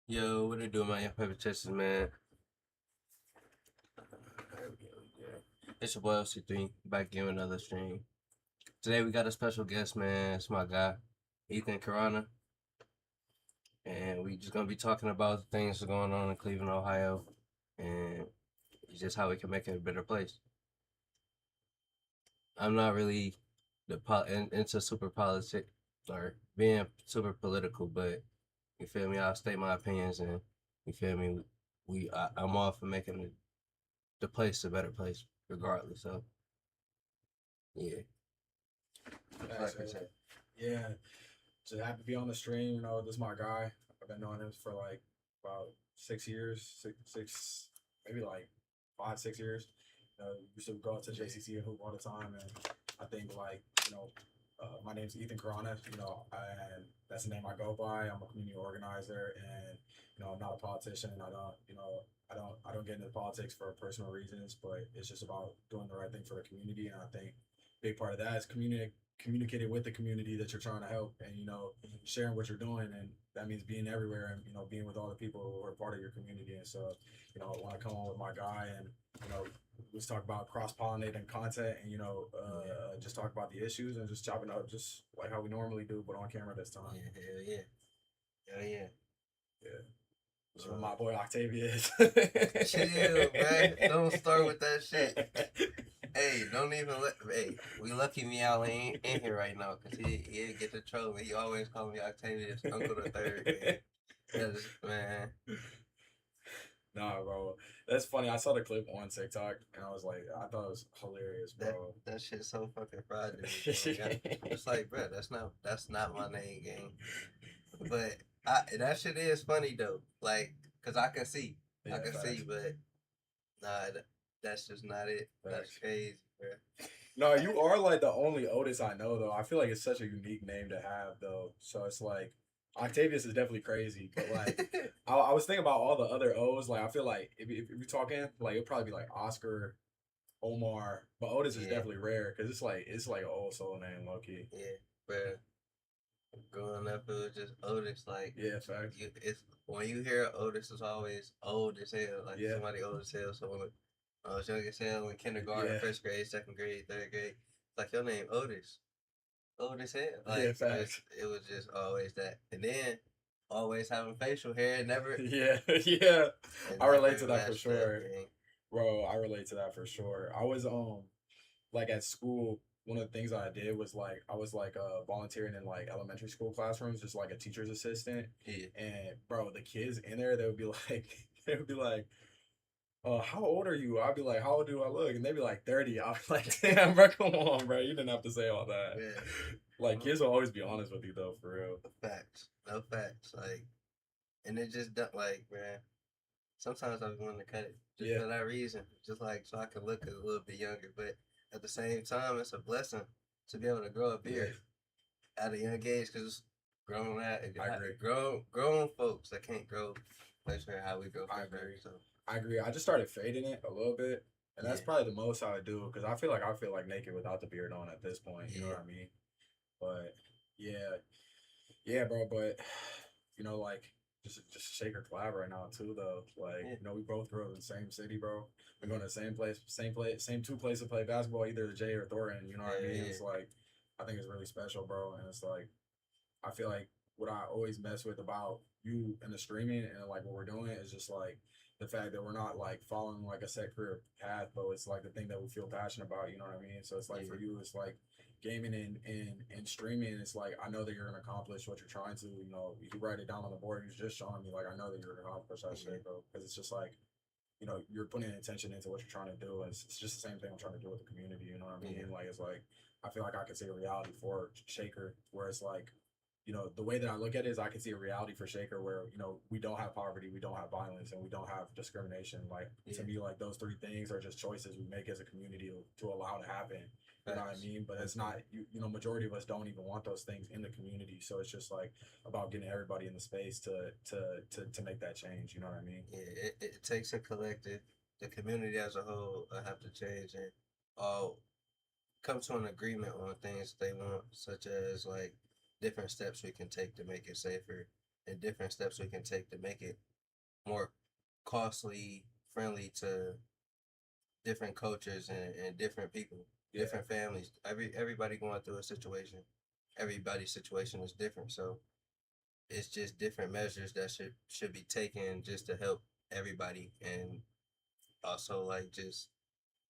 Yo, what it do, man? Your favorite Texas, man. There we go, yeah. It's your boy LC3, back in with another stream. Today we got a special guest, man. It's my guy, Ethan Carana. And we just gonna be talking about the things that's going on in Cleveland, Ohio, and just how we can make it a better place. I'm not really into super politics or being super political, but you feel me? I'll state my opinions, and you feel me? I'm all for making the place a better place, regardless. So yeah, Thanks, like I man. said, Yeah, just happy to be on the stream. This is my guy. I've been knowing him for like about 6 years, maybe like 5, 6 years. Used to go to JCC and hoop all the time, and I think my name's Ethan Carana. And that's the name I go by. I'm a community organizer, and I'm not a politician. I don't get into politics for personal reasons, but it's just about doing the right thing for the community. And I think a big part of that is communicating with the community that you're trying to help, and sharing what you're doing, and that means being everywhere, and being with all the people who are part of your community. And so I want to come on with my guy, and let's talk about cross-pollinating content, and just talk about the issues and just chopping up just like how we normally do, but on camera this time. yeah, hell yeah, hell yeah. Yeah, so Uh, my boy Octavius. Chill, man. Don't start with that shit. Hey, don't even let. Hey, we lucky Meow ain't in here right now because he get the trouble. He always call me Octavius Uncle the Third. Man. Man. Nah, bro. That's funny. I saw the clip on TikTok and I was like, I thought it was hilarious, That bro. that shit's so fucking fried to me, bro. Yeah, it's like, bro, that's not my name, gang. But that shit is funny though. Like, cause I Yeah, can see, facts. but nah, that's just not it. That's Facts. crazy, bro. No, you are like the only Otis I know though. I feel like it's such a unique name to have though. So it's like Octavius is definitely crazy, but like I was thinking about all the other O's. Like I feel like if you're talking, like it'd probably be like Oscar, Omar, but Otis is Yeah, definitely rare because it's like an old soul name, low key. yeah, bro. Growing up, it was just Otis. Like, Yeah, facts. it's when you hear Otis, it's always old as hell. Like Yeah, somebody old as hell. So when I was young as hell in kindergarten, yeah, first grade, second grade, third grade, it's like your name Otis. Old as hell. yeah, Like facts. it was just always that. And then always having facial hair, Yeah, yeah. it I relate to never that for matched up, sure, gang. bro. I relate to that for sure. I was like at school, one of the things I did was like I was like volunteering in like elementary school classrooms, just like a teacher's assistant. Yeah. And bro, the kids in there, they would be like, they would be like, how old are you? I'd be like, how old do I look? And they'd be like 30. I'd be like, damn, bro, come on, bro. You didn't have to say all that. Yeah. Like kids will always be honest with you though, for real. Facts. No facts. Like, and it just don't like, man. Sometimes I want to cut it just Yeah. for that reason, just like so I can look a little bit younger. But at the same time, it's a blessing to be able to grow a Yeah. beard at a young age because I agree. grown folks that can't grow facial hair how we grow I facial hair. agree. So I agree. I just started fading it a little bit, and that's yeah, probably the most I would do because I feel like naked without the beard on at this point. You know yeah, what I mean? But yeah, yeah, bro. But like just Shaker collab right now too, though. Like yeah, we both grew up in the same city, bro. We're going to the same place, same two places to play basketball, either Jay or Thornton. You know what I mean? yeah, It's like I think it's really special, bro. And it's like I feel like what I always mess with about you and the streaming and like what we're doing is just like the fact that we're not like following like a set career path, but it's like the thing that we feel passionate about. You know what I mean? So it's like for yeah, you, it's like gaming and streaming. It's like I know that you're gonna accomplish what you're trying to. You write it down on the board. You're just showing me like I know that you're gonna accomplish that yeah, shit, bro. Because it's just like you're putting intention into what you're trying to do. And it's just the same thing I'm trying to do with the community. You know what I yeah, mean? Like it's like I feel like I could see a reality for Shaker where it's like the way that I look at it is I can see a reality for Shaker where, we don't have poverty, we don't have violence, and we don't have discrimination. Like, to yeah. me, like, those three things are just choices we make as a community to allow to happen. You know what I Facts. mean? But it's not, majority of us don't even want those things in the community. So it's just like about getting everybody in the space to make that change. You know what I mean? Yeah, it takes a collective. The community as a whole have to change and all come to an agreement on things they want, such as like different steps we can take to make it safer and different steps we can take to make it more costly friendly to different cultures and different people, Yeah. different families. Everybody going through a situation. Everybody's situation is different. So it's just different measures that should be taken just to help everybody, and also like just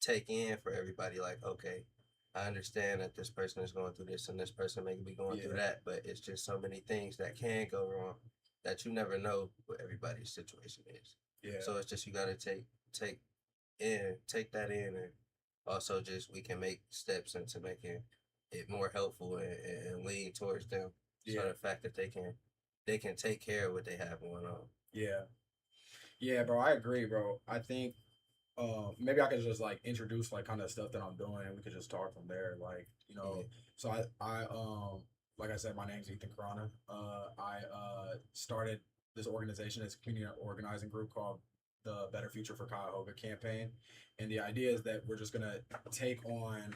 take in for everybody. Like, okay, I understand that this person is going through this and this person may be going through Yeah. that, but it's just so many things that can go wrong that you never know what everybody's situation is. Yeah. So it's just you gotta take that in, and also just we can make steps into making it more helpful and lean towards them. So Yeah. the fact that they can take care of what they have going on. Yeah. Yeah, bro, I agree, bro. I think maybe I could just like introduce like kind of stuff that I'm doing and we could just talk from there. Like, you know, Yeah. so I like I said, my name's Ethan Corona. I started this organization, this community organizing group called the Better Future for Cuyahoga campaign. And the idea is that we're just gonna take on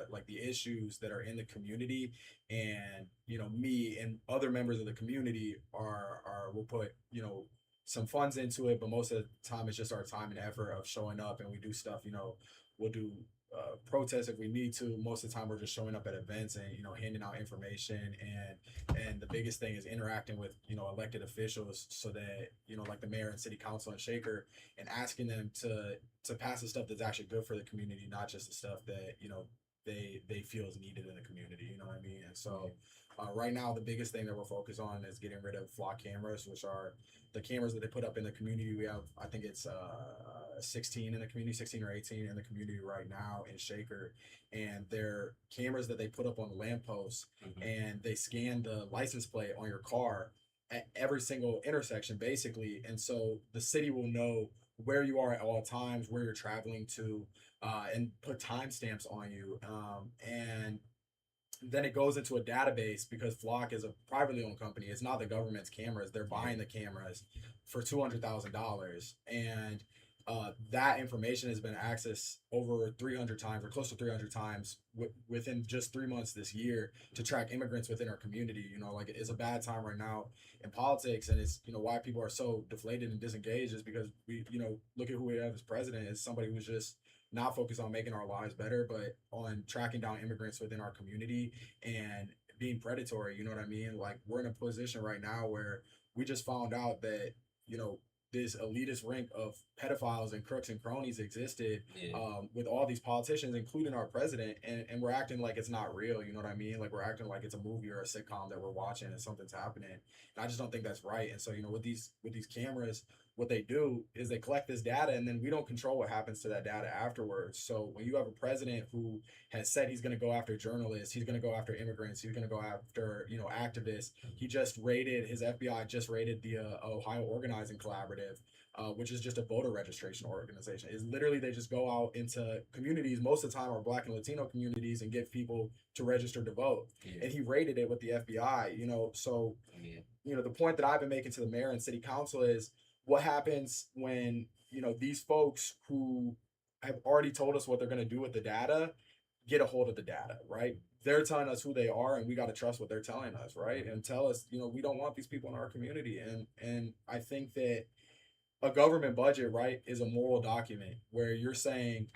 like the issues that are in the community, and you know, me and other members of the community are will put, you know, some funds into it, but most of the time it's just our time and effort of showing up, and we do stuff. You know, we'll do protests if we need to. Most of the time we're just showing up at events and, you know, handing out information, and the biggest thing is interacting with, you know, elected officials, so that, you know, like the mayor and city council and Shaker, and asking them to pass the stuff that's actually good for the community, not just the stuff that, you know, they feel is needed in the community. You know what I mean? And so right now the biggest thing that we're focused on is getting rid of flock cameras, which are the cameras that they put up in the community. We have, I think it's 16 in the community, 16 or 18 in the community right now in Shaker, and they're cameras that they put up on the lampposts, and they scan the license plate on your car at every single intersection, basically, and so the city will know where you are at all times, where you're traveling to, and put timestamps on you, and then it goes into a database, because Flock is a privately owned company. It's not the government's cameras. They're buying the cameras for $200,000, and that information has been accessed over 300 times, or close to 300 times, within just 3 months this year, to track immigrants within our community. You know, like, it's a bad time right now in politics, and it's, you know, why people are so deflated and disengaged is because we, you know, look at who we have as president, is somebody who's just not focused on making our lives better, but on tracking down immigrants within our community and being predatory. You know what I mean? Like, we're in a position right now where we just found out that, you know, this elitist ring of pedophiles and crooks and cronies existed, with all these politicians, including our president, and we're acting like it's not real. You know what I mean? Like, we're acting like it's a movie or a sitcom that we're watching and something's happening. And I just don't think that's right. And so, you know, with these cameras, what they do is they collect this data, and then we don't control what happens to that data afterwards. So when you have a president who has said he's going to go after journalists, he's going to go after immigrants, he's going to go after, you know, activists. He just raided, his FBI just raided the Ohio Organizing Collaborative, which is just a voter registration organization. Is literally, they just go out into communities, most of the time are Black and Latino communities, and get people to register to vote. And he raided it with the FBI. You know, so you know, the point that I've been making to the mayor and city council is, what happens when, you know, these folks who have already told us what they're going to do with the data get a hold of the data, right? They're telling us who they are, and we got to trust what they're telling us, right? And tell us, you know, we don't want these people in our community. And I think that a government budget, right, is a moral document where you're saying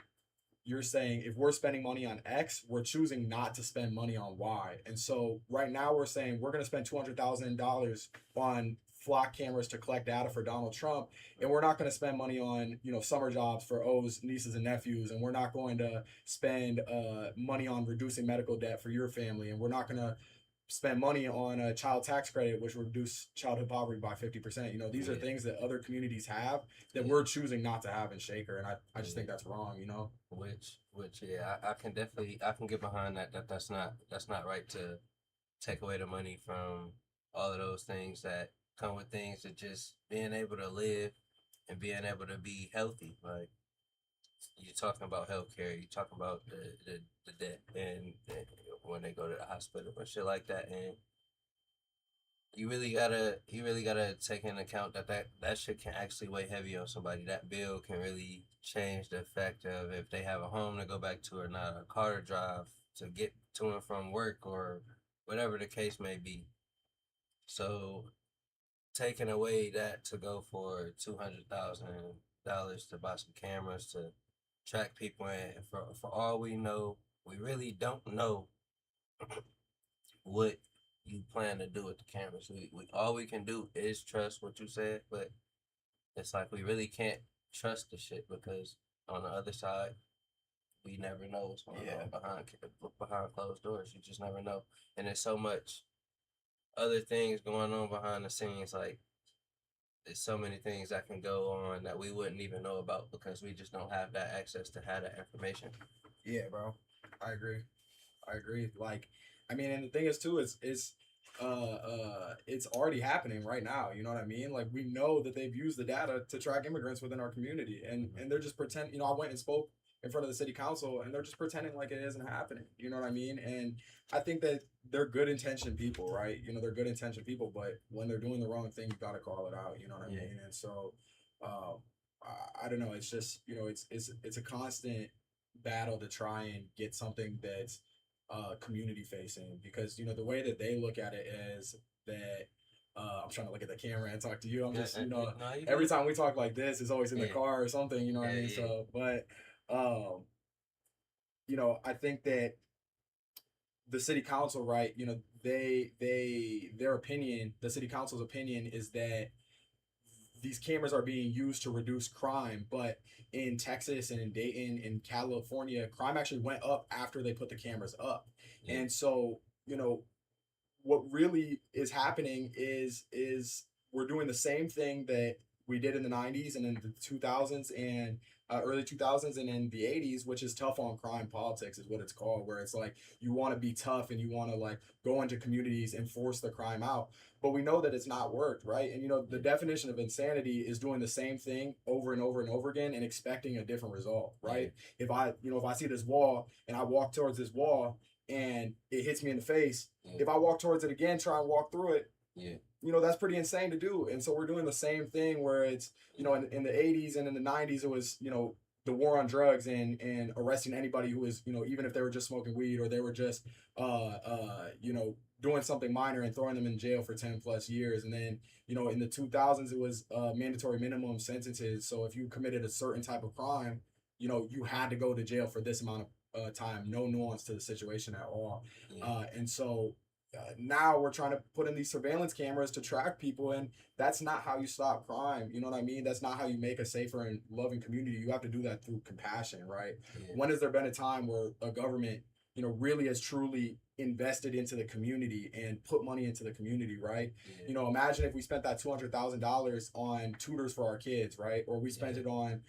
if we're spending money on X, we're choosing not to spend money on Y. And so right now we're saying we're going to spend $200,000 on flock cameras to collect data for Donald Trump, and we're not going to spend money on, you know, summer jobs for O's nieces and nephews, and we're not going to spend money on reducing medical debt for your family, and we're not going to spend money on a child tax credit, which will reduce childhood poverty by 50%. You know, these are things that other communities have that we're choosing not to have in Shaker, and I just think that's wrong. You know, which yeah, I can get behind that's not right, to take away the money from all of those things that come with things to just being able to live and being able to be healthy. Like, you're talking about healthcare, you're talking about the debt, and when they go to the hospital and shit like that, and you really gotta take into account that shit can actually weigh heavy on somebody. That bill can really change the effect of if they have a home to go back to or not, a car to drive to get to and from work, or whatever the case may be. So taking away that to go for $200,000 to buy some cameras to track people in. For all we know, we really don't know what you plan to do with the cameras. We all we can do is trust what you said, but it's like we really can't trust the shit because on the other side, we never know what's going on behind closed doors. You just never know, and there's so much other things going on behind the scenes. Like there's so many things that can go on that we wouldn't even know about because we just don't have that access to have that information. Yeah, bro. I agree. I agree. Like, I mean, and the thing is too, it's already happening right now. You know what I mean? Like, we know that they've used the data to track immigrants within our community, and they're just pretend. You know, I went and spoke in front of the city council, and they're just pretending like it isn't happening. You know what I mean? And I think that they're good intentioned people, right? You know, they're good intentioned people, but when they're doing the wrong thing, you gotta call it out. You know what I mean? And so, um, I don't know. It's just, you know, it's a constant battle to try and get something that's community facing, because you know the way that they look at it is that I'm trying to look at the camera and talk to you. I'm just, you know, No, you every good. time we talk like this, it's always in the Yeah, car or something. You know what I yeah, mean? yeah, So, but um, you know, I think that the city council, right? You know, their opinion, the city council's opinion is that these cameras are being used to reduce crime, but in Texas and in Dayton and California, crime actually went up after they put the cameras up. yeah, And so, you know, what really is happening is we're doing the same thing that we did in the 90s and in the 2000s and early 2000s and in the 80s, which is tough on crime politics is what it's called, where it's like you want to be tough and you want to like go into communities and force the crime out, but we know that it's not worked, right? And you know the definition of insanity is doing the same thing over and over and over again and expecting a different result, right? If I, you know, if I see this wall and I walk towards this wall and it hits me in the face, if I walk towards it again, try and walk through it, yeah, you know, that's pretty insane to do. And so we're doing the same thing where it's, you know, in the 80s and in the 90s, it was, you know, the war on drugs and arresting anybody who was, you know, even if they were just smoking weed or they were just, you know, doing something minor and throwing them in jail for 10 plus years. And then, you know, in the 2000s, it was mandatory minimum sentences. So if you committed a certain type of crime, you know, you had to go to jail for this amount of time, no nuance to the situation at all. yeah, And so now we're trying to put in these surveillance cameras to track people, and that's not how you stop crime. You know what I mean? That's not how you make a safer and loving community. You have to do that through compassion, right? yeah, When has there been a time where a government, you know, really has truly invested into the community and put money into the community, right? yeah, You know, imagine if we spent that $200,000 on tutors for our kids, right? Or we spent yeah, it on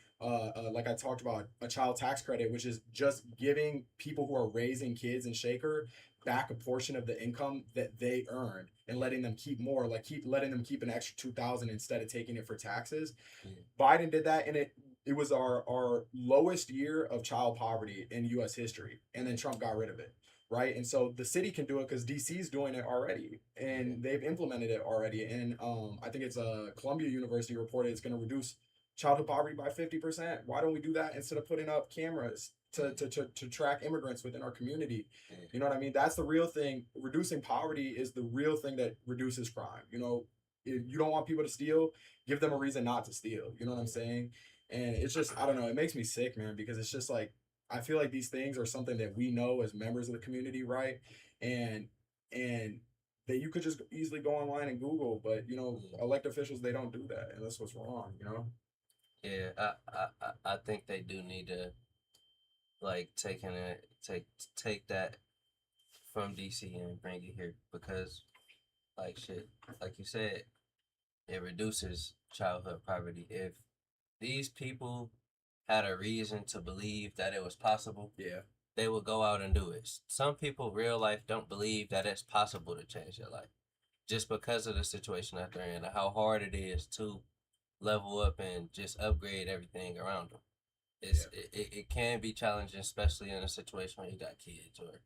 like I talked about, a child tax credit, which is just giving people who are raising kids in Shaker back a portion of the income that they earned and letting them keep more, like keep letting them keep an extra 2,000 instead of taking it for taxes. yeah, Biden did that, and it was our lowest year of child poverty in US history, and then Trump got rid of it, right? And so the city can do it because DC's doing it already and they've implemented it already. And I think it's Columbia University reported it's going to reduce childhood poverty by 50%. Why don't we do that instead of putting up cameras to track immigrants within our community? yeah, You know what I mean? That's the real thing. Reducing poverty is the real thing that reduces crime. You know, if you don't want people to steal, give them a reason not to steal. You know what I'm saying? And it's just, I don't know, it makes me sick, man, because it's just like I feel like these things are something that we know as members of the community, right? And and that you could just easily go online and Google, but you know, yeah. elected officials, they don't do that, and that's what's wrong, you know? Yeah, I think they do need to like take that from DC and bring it here because like shit, like you said, it reduces childhood poverty. If these people had a reason to believe that it was possible, Yeah. they would go out and do it. Some people, real life, don't believe that it's possible to change their life just because of the situation that they're in and how hard it is to level up and just upgrade everything around them. Yeah. It can be challenging, especially in a situation where you got kids or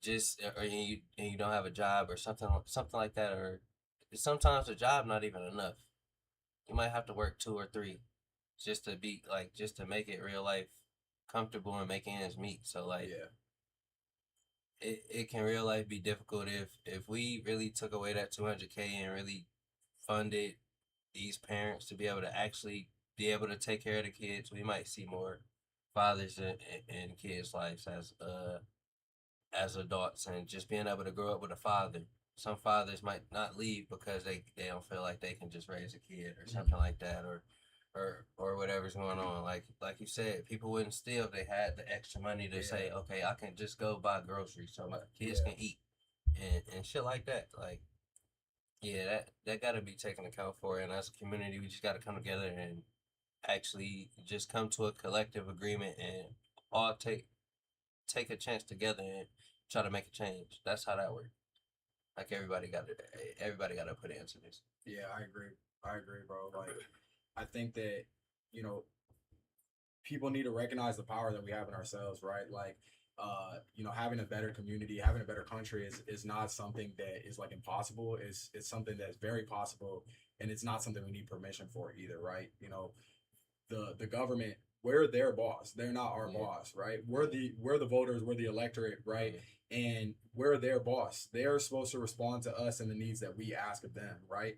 just or you don't have a job or something like that, or sometimes a job not even enough. You might have to work two or three just to be like just to make it real life comfortable and make ends meet. So like Yeah. it can real life be difficult if we really took away that 200K and really funded these parents to be able to actually be able to take care of the kids, we might see more fathers in kids' lives as adults, and just being able to grow up with a father. Some fathers might not leave because they don't feel like they can just raise a kid or something like that, or whatever's going on. Like you said, people wouldn't steal if they had the extra money to say, okay, I can just go buy groceries so my kids can eat and shit like that. Like, yeah, that got to be taken account for. And as a community, we just got to come together and actually just come to a collective agreement and all take a chance together and try to make a change. That's how that works. Like everybody got to put into this. Yeah, I agree. I agree, bro. Like, I think that, you know, people need to recognize the power that we have in ourselves, right? Like, having a better community, having a better country is not something that is like impossible. It's something that's very possible, and it's not something we need permission for either, right? The government, we're their boss, they're not our boss, right? We're the voters, we're the electorate, right? And we're their boss. They're supposed to respond to us and the needs that we ask of them, right?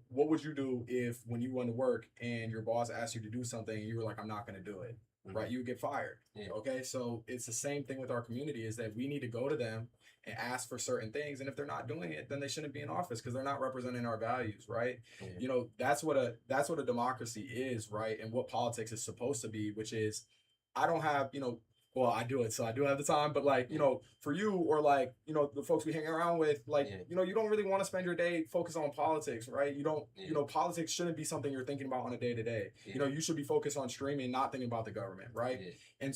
What would you do if when you went to work and your boss asked you to do something and you were like, I'm not going to do it, right? You would get fired. Okay, so it's the same thing with our community, is that we need to go to them and ask for certain things, and if they're not doing it, then they shouldn't be in office because they're not representing our values, right? That's what a democracy is, right? And what politics is supposed to be, which is, I don't have, well, I do it, so I do have the time, but like, for you, or like, the folks we hang around with, like, you don't really want to spend your day focused on politics, right? You don't, politics shouldn't be something you're thinking about on a day to day. You should be focused on streaming, not thinking about the government, right? And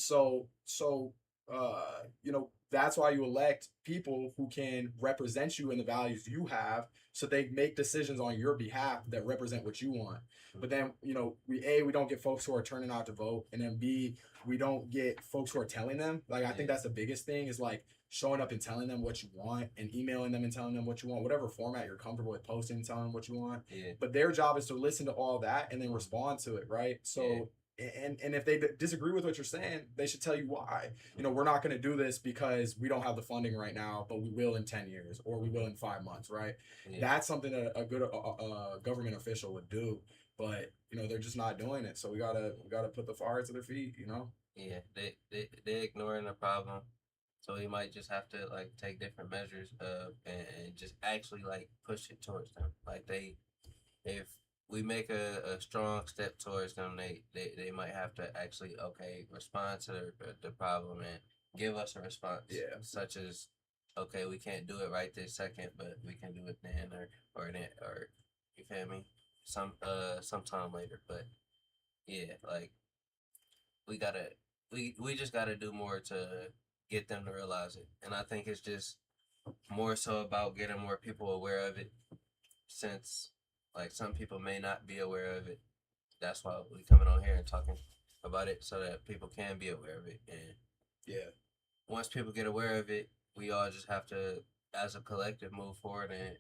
that's why you elect people who can represent you in the values you have, so they make decisions on your behalf that represent what you want. But then, we don't get folks who are turning out to vote, and then B, we don't get folks who are telling them. Like, I think that's the biggest thing, is like showing up and telling them what you want, and emailing them and telling them what you want, whatever format you're comfortable with posting and telling them what you want. But their job is to listen to all that and then respond to it, right? So and if they disagree with what you're saying, they should tell you why. We're not going to do this because we don't have the funding right now, but we will in 10 years, or we will in 5 months, right? That's something that a good government official would do, but they're just not doing it. So we gotta put the fire to their feet. Yeah, they ignoring the problem, so we might just have to like take different measures and just actually like push it towards them. Like if we make a strong step towards them, they might have to actually respond to the problem and give us a response. Such as, okay, we can't do it right this second, but we can do it then, or then, or you feel me? Sometime later. But yeah, like we just gotta do more to get them to realize it. And I think it's just more so about getting more people aware of it, since like some people may not be aware of it. That's why we coming on here and talking about it, so that people can be aware of it. And once people get aware of it, we all just have to, as a collective, move forward and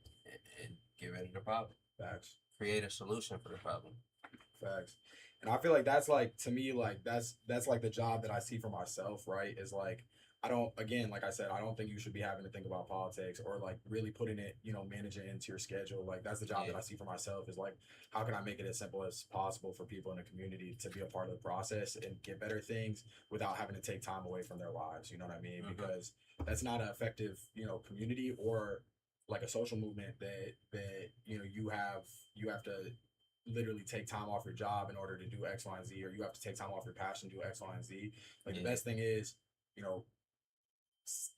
get rid of the problem. Facts. Create a solution for the problem. Facts. And I feel like that's, like, to me, like that's like the job that I see for myself, right? Is like, I don't, again, like I said, I don't think you should be having to think about politics, or like really putting it, managing it into your schedule. Like, that's the job that I see for myself, is like, how can I make it as simple as possible for people in the community to be a part of the process and get better things without having to take time away from their lives. You know what I mean? Because that's not an effective, community, or like a social movement that you have to literally take time off your job in order to do X, Y, and Z, or you have to take time off your passion to do X, Y, and Z. Like, the best thing is,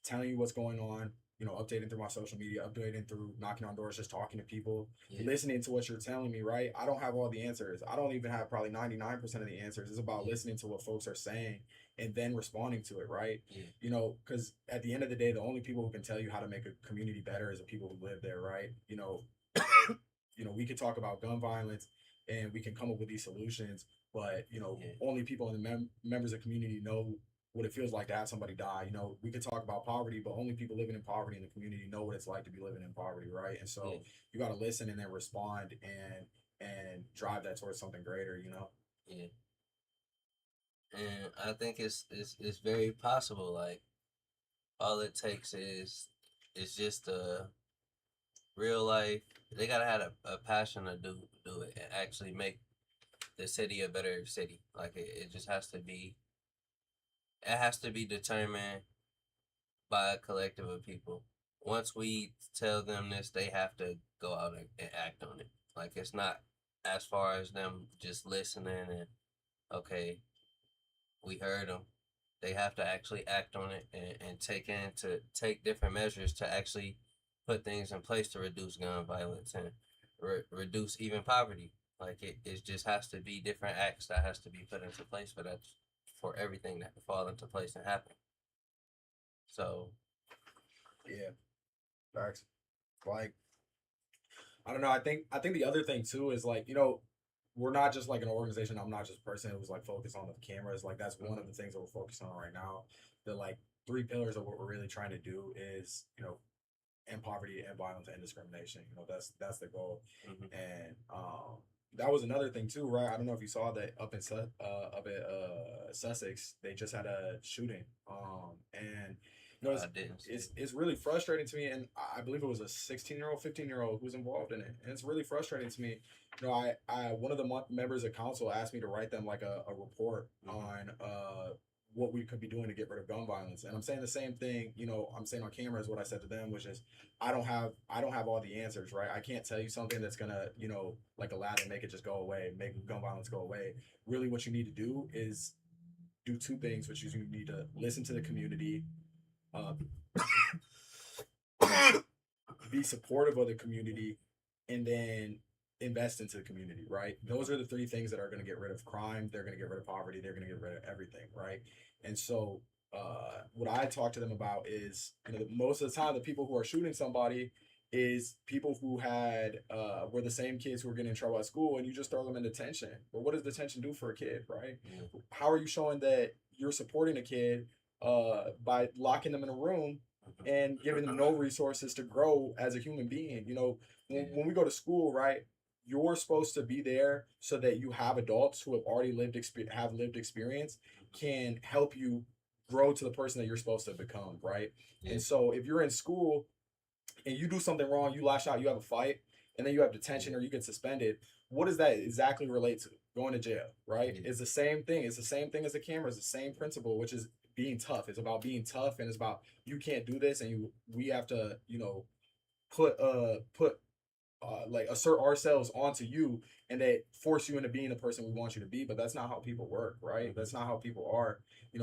telling you what's going on, updating through my social media, updating through knocking on doors, just talking to people, listening to what you're telling me, right? I don't have all the answers. I don't even have probably 99% of the answers. It's about listening to what folks are saying and then responding to it, right? Because at the end of the day, the only people who can tell you how to make a community better is the people who live there, right? We could talk about gun violence and we can come up with these solutions, but only people in the members of the community know what it feels like to have somebody die. We could talk about poverty, but only people living in poverty in the community know what it's like to be living in poverty, right? And so you got to listen and then respond and drive that towards something greater. Yeah. And I think it's very possible. Like, all it takes is just real life. They gotta have a passion to do it and actually make the city a better city. Like it just has to be. It has to be determined by a collective of people. Once we tell them this, they have to go out and act on it. Like it's not as far as them just listening and okay, we heard them. They have to actually act on it and take different measures to actually put things in place to reduce gun violence and reduce even poverty. Like it just has to be different acts that has to be put into place for that for everything that to fall into place and happen. So Yeah, facts. Like I don't know. I think the other thing too is like we're not just like an organization. I'm not just a person who's like focused on the cameras. Like that's one of the things that we're focused on right now. The like three pillars of what we're really trying to do is end poverty, end violence, and discrimination. That's the goal. mhm. And that was another thing too, right? I don't know if you saw that up at Sussex, they just had a shooting. And I didn't see it. it's really frustrating to me, and I believe it was a 16-year-old, 15-year-old who was involved in it, and it's really frustrating to me. I one of the members of council asked me to write them like a report Mhm. on what we could be doing to get rid of gun violence, and I'm saying the same thing. I'm saying on camera is what I said to them, which is I don't have all the answers, right? I can't tell you something that's gonna like Aladdin make it just go away, make gun violence go away. Really, what you need to do is do two things, which is you need to listen to the community, uh, be supportive of the community, and then invest into the community, right? Those are the three things that are going to get rid of crime. They're going to get rid of poverty. They're going to get rid of everything, right? And so, what I talk to them about is, most of the time, the people who are shooting somebody is people who had were the same kids who were getting in trouble at school, and you just throw them in detention. But what does detention do for a kid, right? Yeah. How are you showing that you're supporting a kid by locking them in a room Mhm. and giving them no resources to grow as a human being? Yeah. When we go to school, right? You're supposed to be there so that you have adults who have already have lived experience can help you grow to the person that you're supposed to become, right? Yeah. And so if you're in school and you do something wrong, you lash out, you have a fight, and then you have detention Yeah. or you get suspended, what does that exactly relate to? Going to jail, right? Yeah. It's the same thing. It's the same thing as the camera. It's the same principle, which is being tough. It's about being tough, and it's about you can't do this, and we have to put like assert ourselves onto you, and that force you into being the person we want you to be. But that's not how people work, right? Mhm. That's not how people are.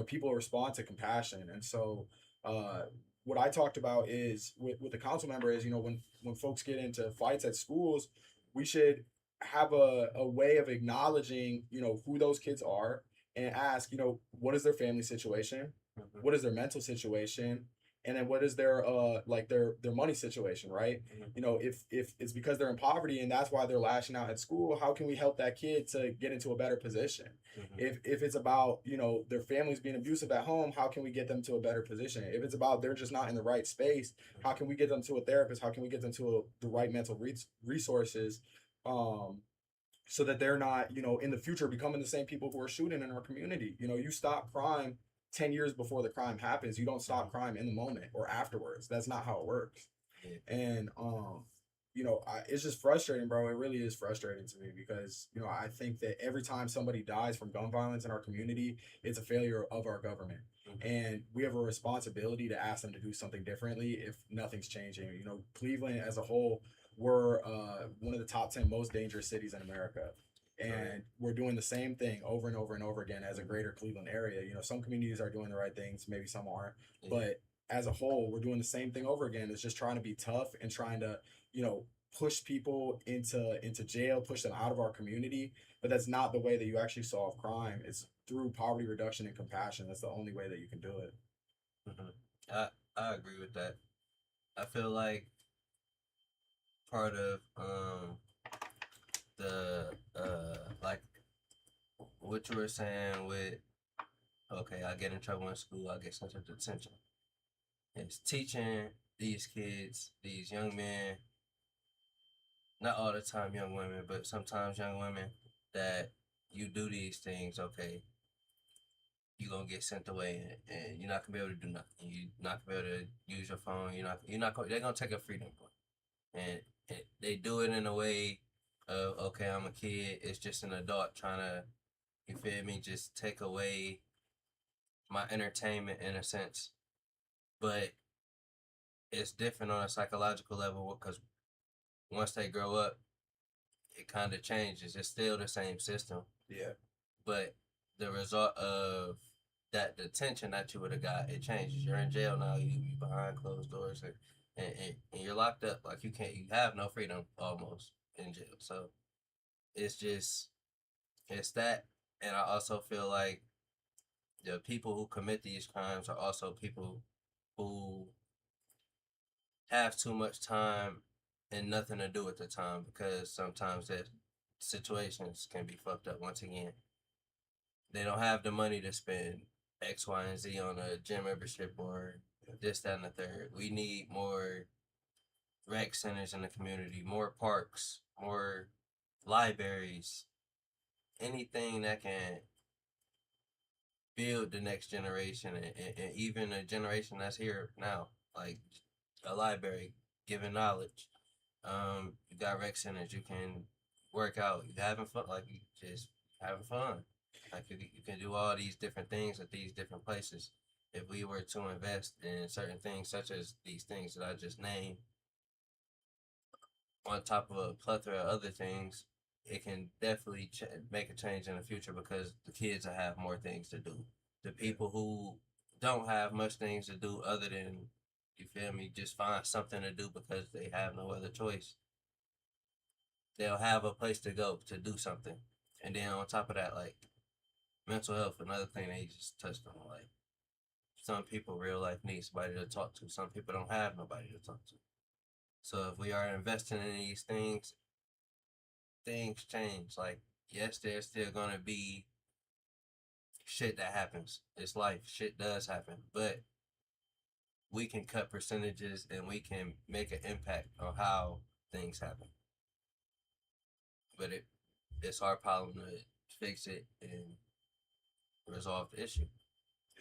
People respond to compassion. And so uh what I talked about is with the council member is, when folks get into fights at schools, we should have a way of acknowledging, who those kids are, and ask, what is their family situation, Mhm. what is their mental situation, and then what is their like their money situation, right? Mhm. If it's because they're in poverty and that's why they're lashing out at school, how can we help that kid to get into a better position? Mhm. If it's about, their families being abusive at home, how can we get them to a better position? If it's about they're just not in the right space, how can we get them to a therapist? How can we get them to the right mental resources, um so that they're not, in the future becoming the same people who are shooting in our community? You stop crime 10 years before the crime happens. You don't stop Mhm. crime in the moment or afterwards. That's not how it works. Yeah. And it's just frustrating, bro. It really is frustrating to me because I think that every time somebody dies from gun violence in our community, it's a failure of our government, Mhm. and we have a responsibility to ask them to do something differently if nothing's changing. Cleveland as a whole, we're one of the top 10 most dangerous cities in America. Oh yeah. And we're doing the same thing over and over and over again as a greater Cleveland area. Some communities are doing the right things, maybe some aren't, Yeah. but as a whole, we're doing the same thing over again. It's just trying to be tough and trying to, push people into jail, push them out of our community. But that's not the way that you actually solve crime. It's through poverty reduction and compassion. That's the only way that you can do it. Mhm. I agree with that. I feel like part of the like what you were saying with okay, I get in trouble in school, I get sent to detention. It's teaching these kids, these young men, not all the time young women, but sometimes young women, that you do these things, okay, you're gonna get sent away and you're not gonna be able to do nothing. You're not gonna be able to use your phone, you're not they're gonna take a freedom away. and they do it in a way of, okay, I'm a kid. It's just an adult trying to, you feel me, just take away my entertainment in a sense. But it's different on a psychological level because once they grow up, it kind of changes. It's still the same system, Yeah. but the result of that detention that you would have got, it changes. You're in jail now. You behind closed doors, and you're locked up. Like you have no freedom almost in jail. So it's just it's that, and I also feel like the people who commit these crimes are also people who have too much time and nothing to do with the time because sometimes that situations can be fucked up once again. They don't have the money to spend X, Y, and Z on a gym membership or this, that, and the third. We need more rec centers in the community, more parks, more libraries, anything that can build the next generation and even a generation that's here now, like a library giving knowledge. You got rec centers, you can work out, you having fun, like you just having fun. Like you can do all these different things at these different places. If we were to invest in certain things, such as these things that I just named, on top of a plethora of other things, it can definitely make a change in the future because the kids will have more things to do. The people who don't have much things to do other than, you feel me, just find something to do because they have no other choice. They'll have a place to go to do something. And then on top of that, like mental health, another thing they just touched on. Like some people real life need somebody to talk to. Some people don't have nobody to talk to. So if we are investing in these things change. Like yes, there's still gonna be shit that happens. It's life. Shit does happen. But we can cut percentages and we can make an impact on how things happen. But it's our problem to fix it and resolve the issue.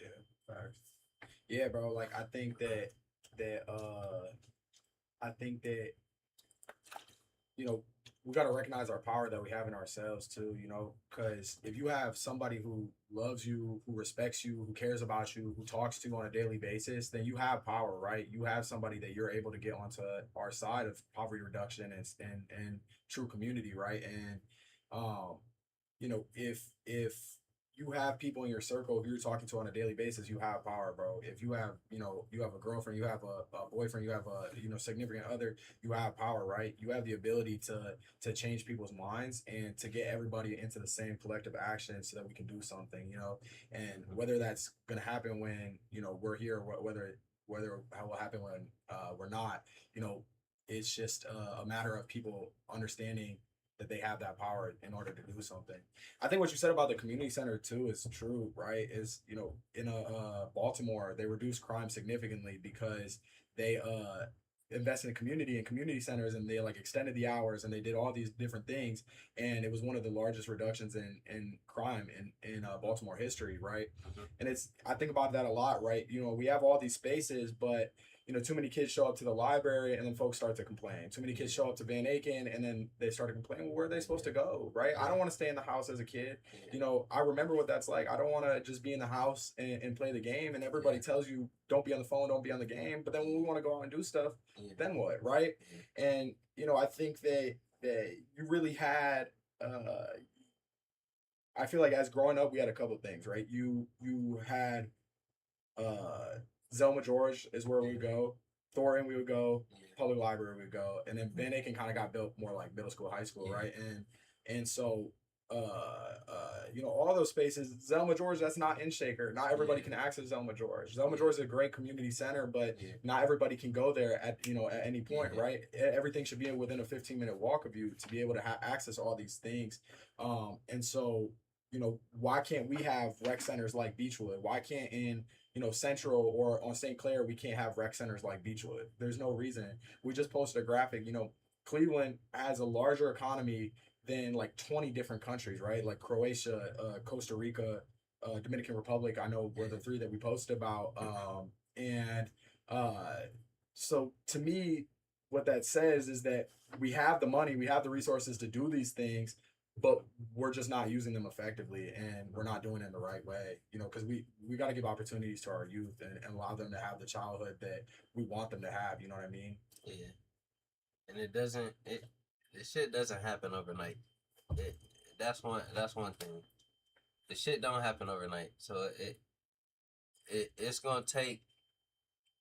Yeah. Facts. Yeah, bro. Like I think that you know, we got to recognize our power that we have in ourselves too, because if you have somebody who loves you, who respects you, who cares about you, who talks to you on a daily basis, then you have power, right? You have somebody that you're able to get onto our side of poverty reduction and true community, right? And um if you have people in your circle who you're talking to on a daily basis, you have power, bro. If you have, you have a girlfriend, you have a boyfriend, you have a, significant other, you have power, right? You have the ability to change people's minds and to get everybody into the same collective action so that we can do something, and whether that's gonna happen when, we're here, whether how will happen when we're not, you know, it's just a matter of people understanding that they have that power in order to do something. I think what you said about the community center too is true, right? Is in Baltimore they reduced crime significantly because they invested in community and community centers, and they like extended the hours and they did all these different things, and it was one of the largest reductions in crime in Baltimore history, right? Mm-hmm. And it's I think about that a lot, right? We have all these spaces, but too many kids show up to the library and then folks start to complain. Too many kids show up to Van Aiken and then they start to complain. Well, where are they supposed to go, right? I don't want to stay in the house as a kid. I remember what that's like. I don't want to just be in the house and play the game. And everybody tells you, don't be on the phone, don't be on the game. But then when we want to go out and do stuff, then what, right? And, I think that you really had, I feel like as growing up, we had a couple of things, right? You had, uh, Zelma George is where we would go. Thornton we would go. Public library we would go, and then Van Aiken kind of got built more like middle school, high school, right? And so all those spaces. Zelma George, that's not in Shaker. Not everybody can access Zelma George. Zelma George is a great community center, but not everybody can go there at at any point, right? Everything should be within a 15-minute walk of you to be able to access all these things. And so why can't we have rec centers like Beechwood? Why can't in Central or on St. Clair, we can't have rec centers like Beechwood? There's no reason. We just posted a graphic. Cleveland has a larger economy than like 20 different countries, right? Like Croatia, Costa Rica, Dominican Republic. I know were the three that we posted about. And so to me, what that says is that we have the money, we have the resources to do these things, but we're just not using them effectively, and we're not doing it in the right way. Because we got to give opportunities to our youth, and allow them to have the childhood that we want them to have. You know what I mean? Yeah, and the shit doesn't happen overnight. It that's one thing. The shit don't happen overnight, so it's gonna take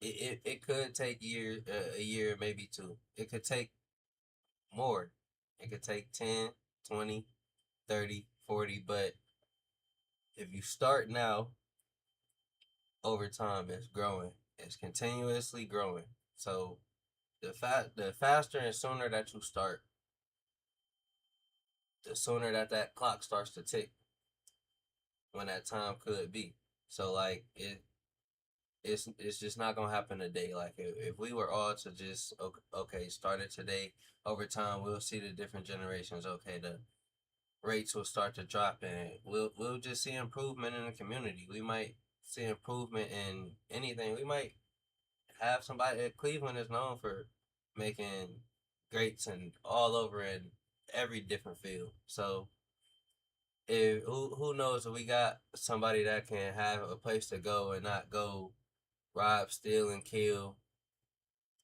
it could take a year, maybe two. It could take more. It could take 10, 20, 30, 40. But if you start now, over time it's growing. It's continuously growing. So the faster and sooner that you start, the sooner that clock starts to tick when that time could be. So like it's just not gonna happen today. Like if we were all to just okay start it today, over time we'll see the different generations. Okay, the rates will start to drop, and we'll just see improvement in the community. We might see improvement in anything. We might have somebody. Cleveland is known for making greats and all over in every different field. So if who knows if we got somebody that can have a place to go and not go rob, steal, and kill.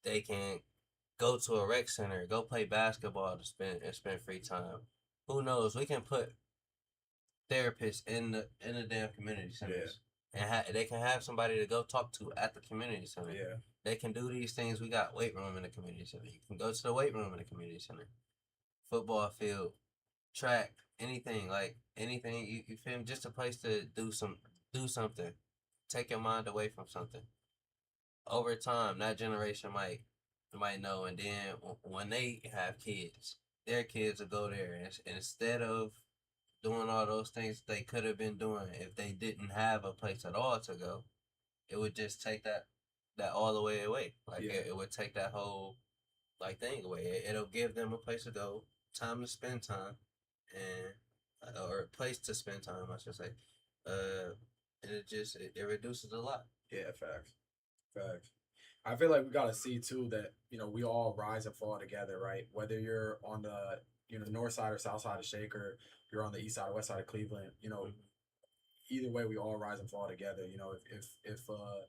They can go to a rec center, go play basketball to spend free time. Who knows? We can put therapists in the damn community centers, and they can have somebody to go talk to at the community center. Yeah. They can do these things. We got weight room in the community center. You can go to the weight room in the community center, football field, track, anything like anything. You feel me? Just a place to do something, take your mind away from something. Over time, that generation might know, and then when they have kids, their kids will go there, and instead of doing all those things they could have been doing if they didn't have a place at all to go, it would just take that all the way away. Like it would take that whole like thing away. It'll give them a place to go, time to spend time, and or a place to spend time, I should say. And it reduces a lot. Yeah, facts. Facts. I feel like we gotta see too that we all rise and fall together, right? Whether you're on the north side or south side of Shaker, you're on the east side or west side of Cleveland. Either way, we all rise and fall together. If a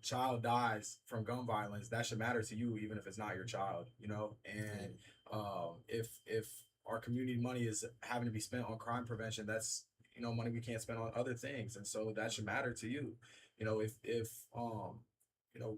child dies from gun violence, that should matter to you, even if it's not your child. And if our community money is having to be spent on crime prevention, that's money we can't spend on other things, and so that should matter to you. If you know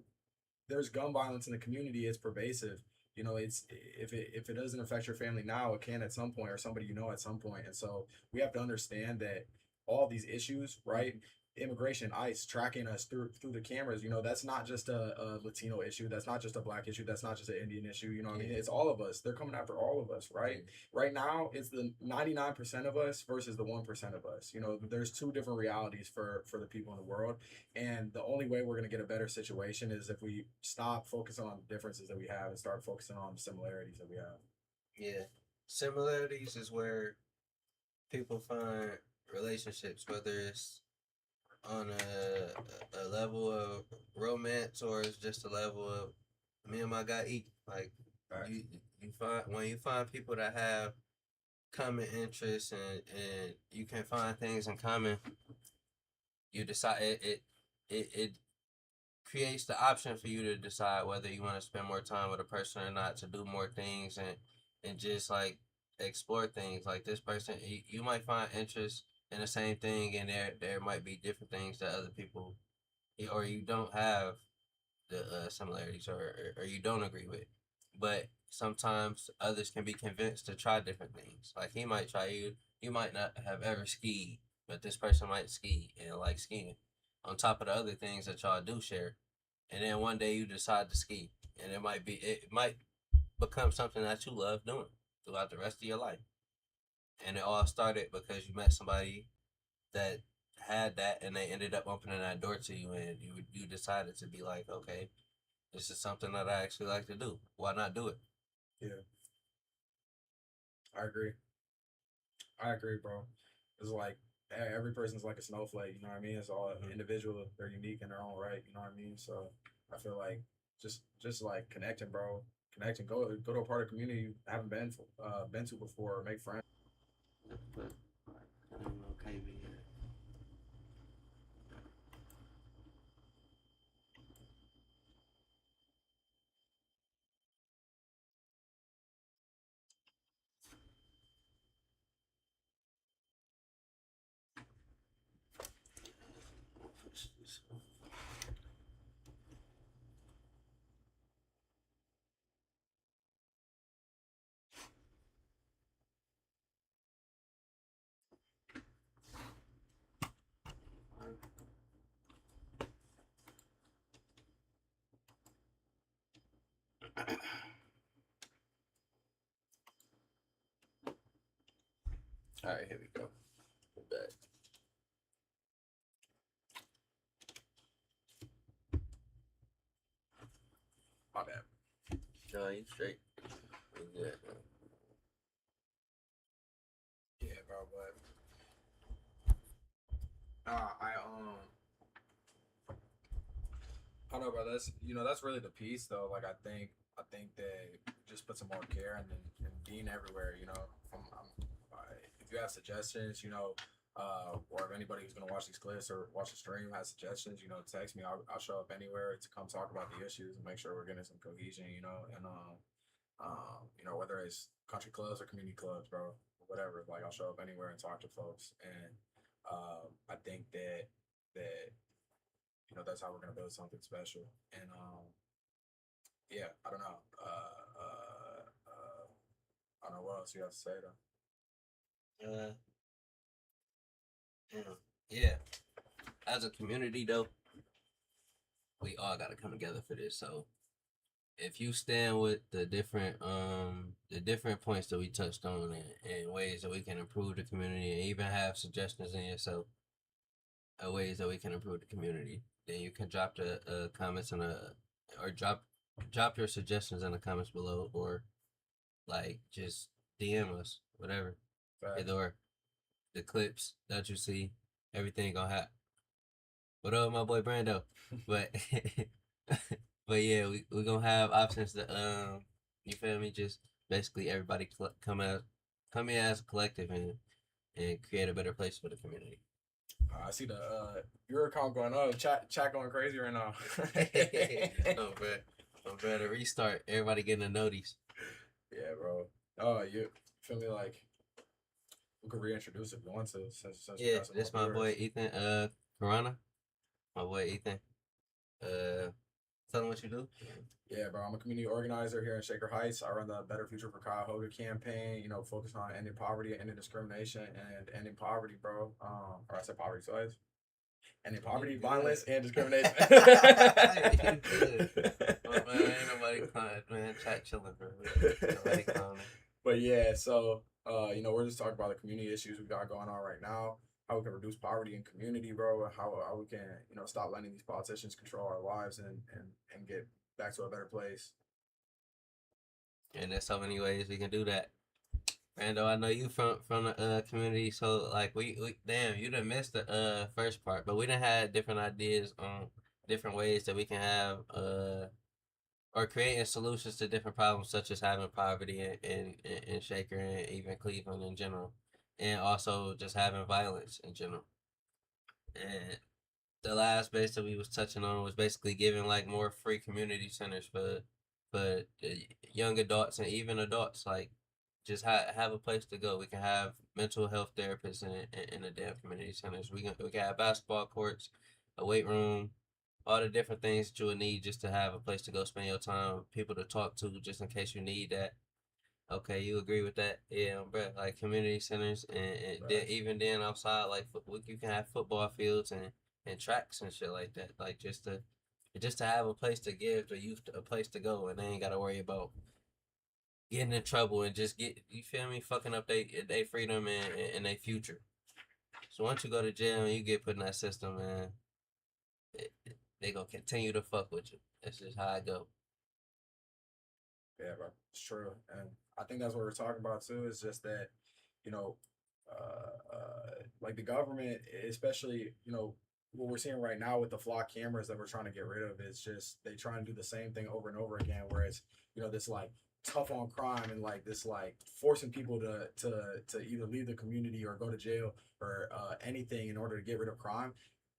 there's gun violence in the community, it's pervasive. It's if it doesn't affect your family now, it can at some point, or somebody at some point. And so we have to understand that all these issues, right? Immigration, ICE tracking us through the cameras. That's not just a Latino issue. That's not just a Black issue. That's not just an Indian issue. You know what I mean? It's all of us. They're coming after all of us, right? Right now, it's the 99% of us versus the 1% of us. There's two different realities for the people in the world, and the only way we're gonna get a better situation is if we stop focusing on the differences that we have and start focusing on the similarities that we have. Yeah, similarities is where people find relationships, whether it's on a level of romance or it's just a level of me and my guy eat. Like Right. you find when you find people that have common interests, and you can find things in common, you decide it creates the option for you to decide whether you want to spend more time with a person or not, to do more things, and just like explore things. Like this person, you might find interest in the same thing, and there might be different things that other people or you don't have the similarities, or you don't agree with. But sometimes others can be convinced to try different things. Like he might try you. You might not have ever skied, but this person might ski and like skiing. On top of the other things that y'all do share, and then one day you decide to ski, and it might become something that you love doing throughout the rest of your life. And it all started because you met somebody that had that, and they ended up opening that door to you, and you decided to be like, okay, this is something that I actually like to do. Why not do it? Yeah, I agree. I agree, bro. It's like every person's like a snowflake. You know what I mean? It's all individual. They're unique in their own right. You know what I mean? So I feel like just like connecting, bro. Connecting. Go to a part of the community you haven't been to before. Make friends. But I don't know, KB. All right, here we go. We're back. My bad. No, you straight. We good. Yeah, bro. But I don't know, bro. That's really the piece, though. Like I think that just put some more care and being everywhere. If you have suggestions, or if anybody who's gonna watch these clips or watch the stream has suggestions, text me. I'll show up anywhere to come talk about the issues and make sure we're getting some cohesion. Whether it's country clubs or community clubs, bro, whatever. Like I'll show up anywhere and talk to folks, and I think that that's how we're gonna build something special. And yeah, I don't know. I don't know what else you have to say though. Uh, yeah. Yeah. As a community, though, we all gotta come together for this. So if you stand with the different points that we touched on and ways that we can improve the community and even have suggestions in yourself ways that we can improve the community, then you can drop the comments in or drop your suggestions in the comments below, or like just DM us, whatever. Facts. Or the clips that you see, everything gonna happen. What up, my boy Brando? But but yeah, we gonna have options to you feel me? Just basically everybody come in as a collective and create a better place for the community. I see the your account going up, chat going crazy right now. Oh, bro. I'm trying to restart. Everybody getting a notice. Yeah, bro. Oh, you feel me? Like we could reintroduce if you want to. Since we Yeah, got some this more my boy viewers. Ethan. Corona. My boy Ethan. Tell him what you do. Yeah, bro. I'm a community organizer here in Shaker Heights. I run the Better Future for Cuyahoga campaign. Focused on ending poverty, ending discrimination, and ending poverty, bro. Or I said poverty twice. Ending poverty, You violence, good. and discrimination. You good. Oh, man, ain't nobody clowning, man. Chat chilling, bro. Nobody clowning. But yeah, so we're just talking about the community issues we got going on right now, how we can reduce poverty in community, bro, and how we can, stop letting these politicians control our lives and get back to a better place. And there's so many ways we can do that. Rando, I know you from the community, so like we damn, you done missed the first part, but we done had different ideas on different ways that we can have or creating solutions to different problems such as having poverty in Shaker and even Cleveland in general, and also just having violence in general. And the last base that we was touching on was basically giving like more free community centers for young adults and even adults, like just have a place to go. We can have mental health therapists in the damn community centers. We can have basketball courts, a weight room, all the different things that you would need just to have a place to go spend your time, people to talk to, just in case you need that. Okay, you agree with that? Yeah, bro. Like community centers, and then Facts. even then outside, like you can have football fields and tracks and shit like that. Like just to have a place to give the youth a place to go, and they ain't gotta worry about getting in trouble and just get, you feel me, fucking up they freedom and their future. So once you go to jail and you get put in that system, man, they gonna continue to fuck with you. That's just how I go. Yeah, bro, it's true, and I think that's what we're talking about too. Is just that, you know, like the government, especially, what we're seeing right now with the flock cameras that we're trying to get rid of is just they try and do the same thing over and over again, where it's this like tough on crime and like this like forcing people to either leave the community or go to jail or anything in order to get rid of crime.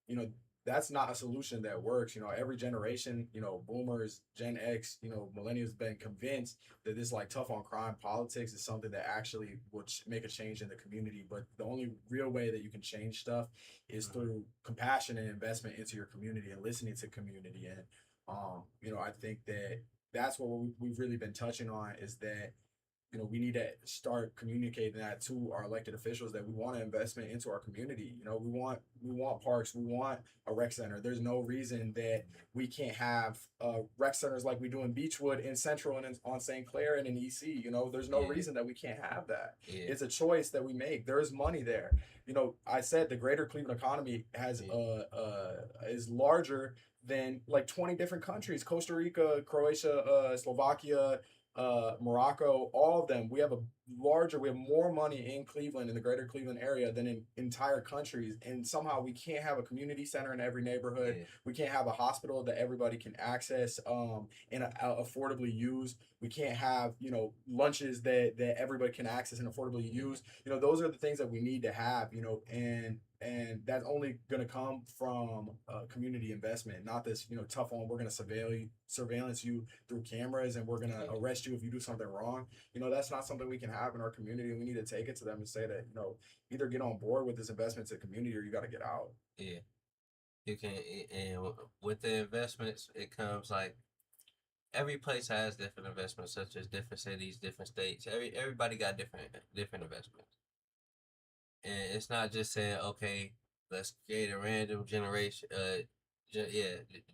You know, that's not a solution that works. Every generation, boomers, Gen X, millennials been convinced that this like tough on crime politics is something that actually would make a change in the community. But the only real way that you can change stuff is through compassion and investment into your community and listening to community. And I think that that's what we've really been touching on, is that we need to start communicating that to our elected officials, that we want an investment into our community. We want parks, we want a rec center. There's no reason that we can't have rec centers like we do in Beechwood, in Central, and on St. Clair, and in EC. There's no reason that we can't have that. It's a choice that we make. There's money there. I said the greater Cleveland economy has is larger than like 20 different countries: Costa Rica, Croatia, Slovakia, Morocco, all of them. We have more money in Cleveland, in the greater Cleveland area, than in entire countries. And somehow we can't have a community center in every neighborhood. Yeah. We can't have a hospital that everybody can access and affordably use. We can't have, lunches that everybody can access and affordably use. Those are the things that we need to have, and that's only going to come from community investment, not this, tough on, we're going to surveillance you through cameras, and we're going to arrest you if you do something wrong. That's not something we can have in our community. We need to take it to them and say that, either get on board with this investment to community, or you got to get out. Yeah. You can, and with the investments, it comes like every place has different investments, such as different cities, different states. Everybody got different investments, and it's not just saying, okay, let's create a random generation,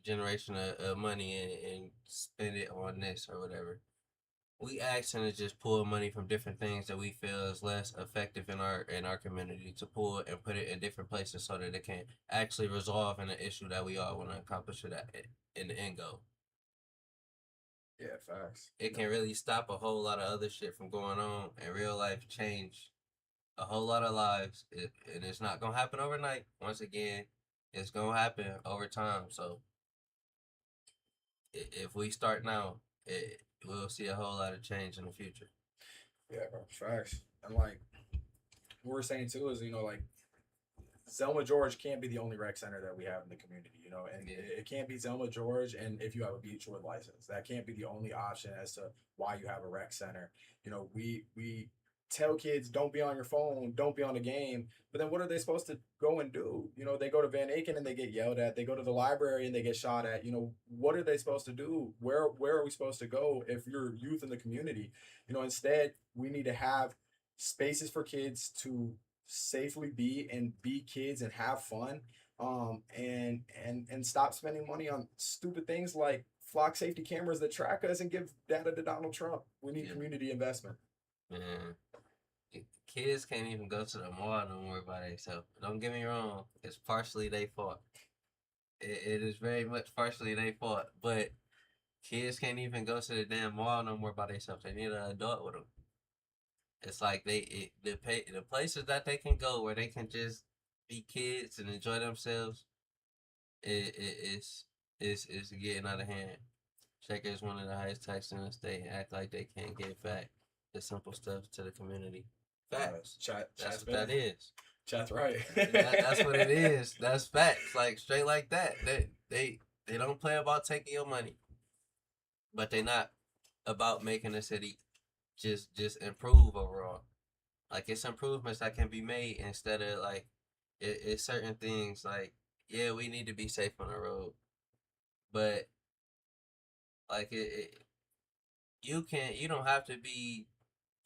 generation of money and spend it on this or whatever. We asking to just pull money from different things that we feel is less effective in our community, to pull and put it in different places so that it can actually resolve in an issue that we all want to accomplish in the end goal. Yeah, facts. It can really stop a whole lot of other shit from going on in real life, change a whole lot of lives, and it's not gonna happen overnight. Once again, it's gonna happen over time. So if we start now, we'll see a whole lot of change in the future. Yeah, bro, facts. And like what we're saying too is, like Zelma George can't be the only rec center that we have in the community, and it can't be Zelma George. And if you have a Beechwood license, that can't be the only option as to why you have a rec center. We tell kids, don't be on your phone, don't be on the game. But then what are they supposed to go and do? They go to Van Aken and they get yelled at. They go to the library and they get shot at. What are they supposed to do? Where are we supposed to go if you're youth in the community? Instead, we need to have spaces for kids to safely be kids and have fun. And stop spending money on stupid things like flock safety cameras that track us and give data to Donald Trump. We need community investment. Man, kids can't even go to the mall no more by themselves. Don't get me wrong, it's partially their fault. It is very much partially their fault, but kids can't even go to the damn mall no more by themselves. They need an adult with them. It's like the places that they can go where they can just be kids and enjoy themselves. It's getting out of hand. Checker is one of the highest taxes in the state, and act like they can't give back the simple stuff to the community. Facts. That's what that is. Chat's right. That's what it is. That's facts. Like straight like that. They don't play about taking your money, but they not about making the city just improve overall. Like it's improvements that can be made instead of like it's certain things like, yeah, we need to be safe on the road, but like you don't have to be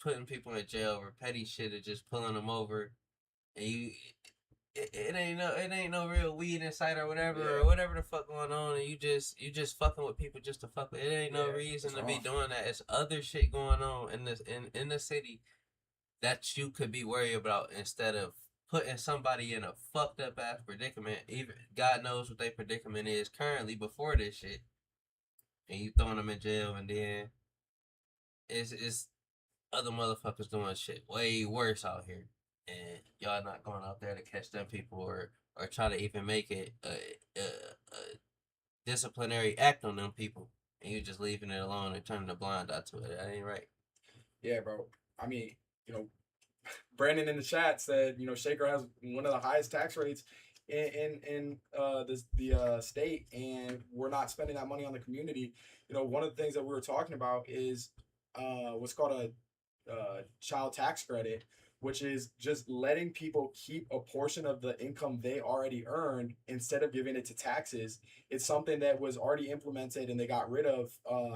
putting people in jail over petty shit or just pulling them over, and it ain't no real weed inside or whatever the fuck going on, and you just fucking with people just to fuck with. It ain't no reason to be doing that. It's other shit going on in the city that you could be worried about, instead of putting somebody in a fucked up ass predicament. Even God knows what their predicament is currently before this shit, and you throwing them in jail, and then it's other motherfuckers doing shit way worse out here. and y'all not going out there to catch them people or try to even make it a disciplinary act on them people, and you just leaving it alone and turning a blind eye to it. That ain't right. Yeah, bro. I mean, you know, Brandon in the chat said, Shaker has one of the highest tax rates in the state, and we're not spending that money on the community. One of the things that we were talking about is what's called a child tax credit, which is just letting people keep a portion of the income they already earned instead of giving it to taxes. It's something that was already implemented and they got rid of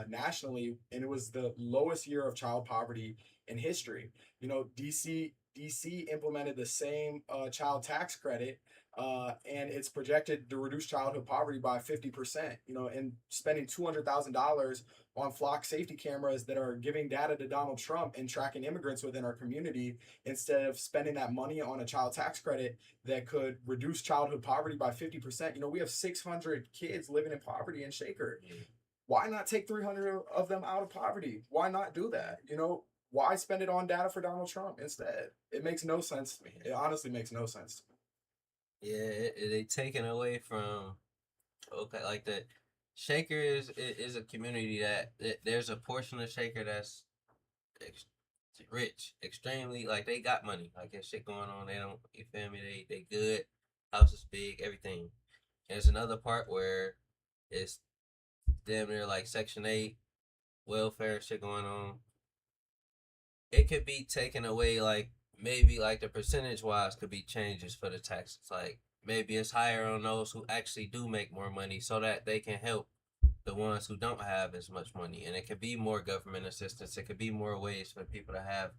nationally, and it was the lowest year of child poverty in history. DC implemented the same child tax credit, and it's projected to reduce childhood poverty by 50%. And spending $200,000 on flock safety cameras that are giving data to Donald Trump and tracking immigrants within our community, instead of spending that money on a child tax credit that could reduce childhood poverty by 50%. We have 600 kids living in poverty in Shaker. Why not take 300 of them out of poverty? Why not do that? Why spend it on data for Donald Trump instead? It makes no sense to me. It honestly makes no sense to me. Yeah, they taken away from like the Shaker is a community that there's a portion of Shaker that's ex- rich, extremely, like they got money, like there's shit going on. They don't, you feel me? They good, house is big, everything. And there's another part where it's damn near like Section 8 welfare shit going on. It could be taken away, like maybe like the percentage wise could be changes for the taxes. Like maybe it's higher on those who actually do make more money so that they can help the ones who don't have as much money. And it could be more government assistance. It could be more ways for people to have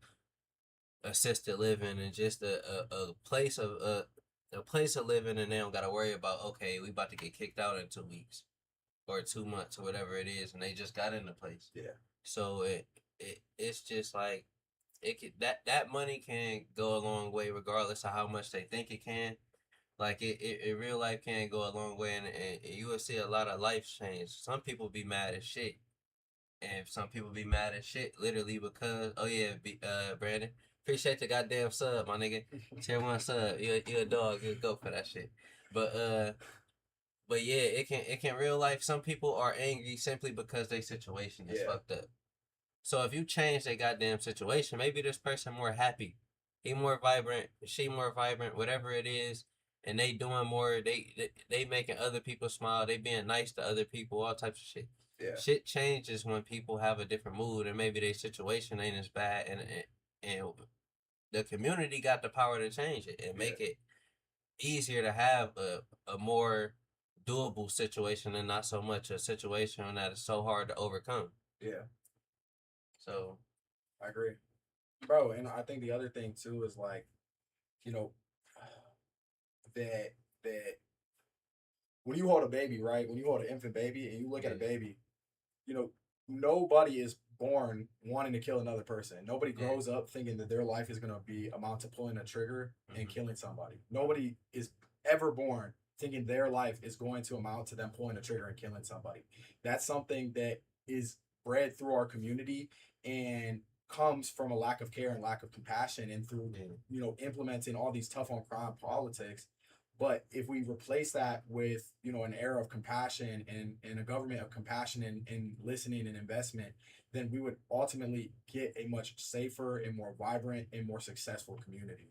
assisted living and just a place of a place of living, and they don't gotta worry about, okay, we about to get kicked out in 2 weeks or 2 months or whatever it is, and they just got in the place. Yeah. So it's just like it could, that money can go a long way regardless of how much they think it can. Like it real life can go a long way, and you will see a lot of life change. Some people be mad as shit, and some people be mad as shit literally because, oh yeah, Brandon, appreciate the goddamn sub, my nigga. Tier 1 sub, you a dog, you go for that shit. But yeah, it can real life. Some people are angry simply because their situation is fucked up. So if you change their goddamn situation, maybe this person more happy, he more vibrant, she more vibrant, whatever it is, and they doing more. They making other people smile. They being nice to other people. All types of shit. Yeah. Shit changes when people have a different mood, and maybe their situation ain't as bad, and the community got the power to change it and make it easier to have a more doable situation, and not so much a situation that is so hard to overcome. Yeah. So I agree, bro. And I think the other thing too is like, that that when you hold a baby, right? When you hold an infant baby and you look at a baby, nobody is born wanting to kill another person. Nobody grows up thinking that their life is going to be amount to pulling a trigger and killing somebody. Nobody is ever born thinking their life is going to amount to them pulling a trigger and killing somebody. That's something that is bred through our community and comes from a lack of care and lack of compassion, and through implementing all these tough on crime politics. But if we replace that with, an era of compassion and a government of compassion and listening and investment, then we would ultimately get a much safer and more vibrant and more successful community.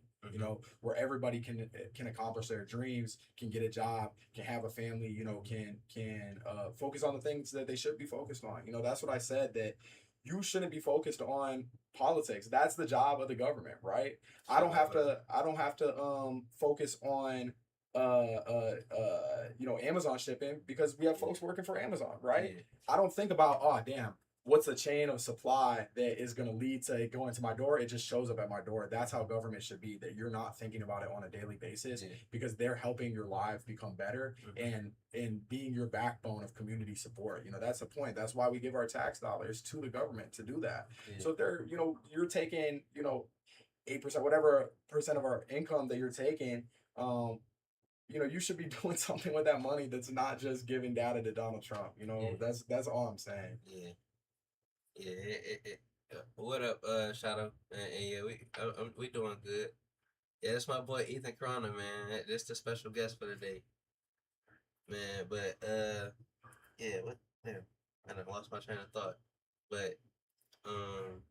Where everybody can accomplish their dreams, can get a job, can have a family, can focus on the things that they should be focused on. That's what I said, that you shouldn't be focused on politics. That's the job of the government, right? I don't have to focus on Amazon shipping, because we have folks working for Amazon, right? I don't think about, oh damn, what's a chain of supply that is going to lead to it going to my door. It just shows up at my door. That's how government should be, that you're not thinking about it on a daily basis, because they're helping your lives become better and being your backbone of community support. That's the point. That's why we give our tax dollars to the government, to do that. So if they're, you're taking, 8%, whatever percent of our income that you're taking, you should be doing something with that money that's not just giving data to Donald Trump. That's all I'm saying. What up, Shadow? And yeah, we doing good. Yeah, it's my boy Ethan Corona, man. This the special guest for the day, man. But yeah, what? Damn, I done lost my train of thought. But um,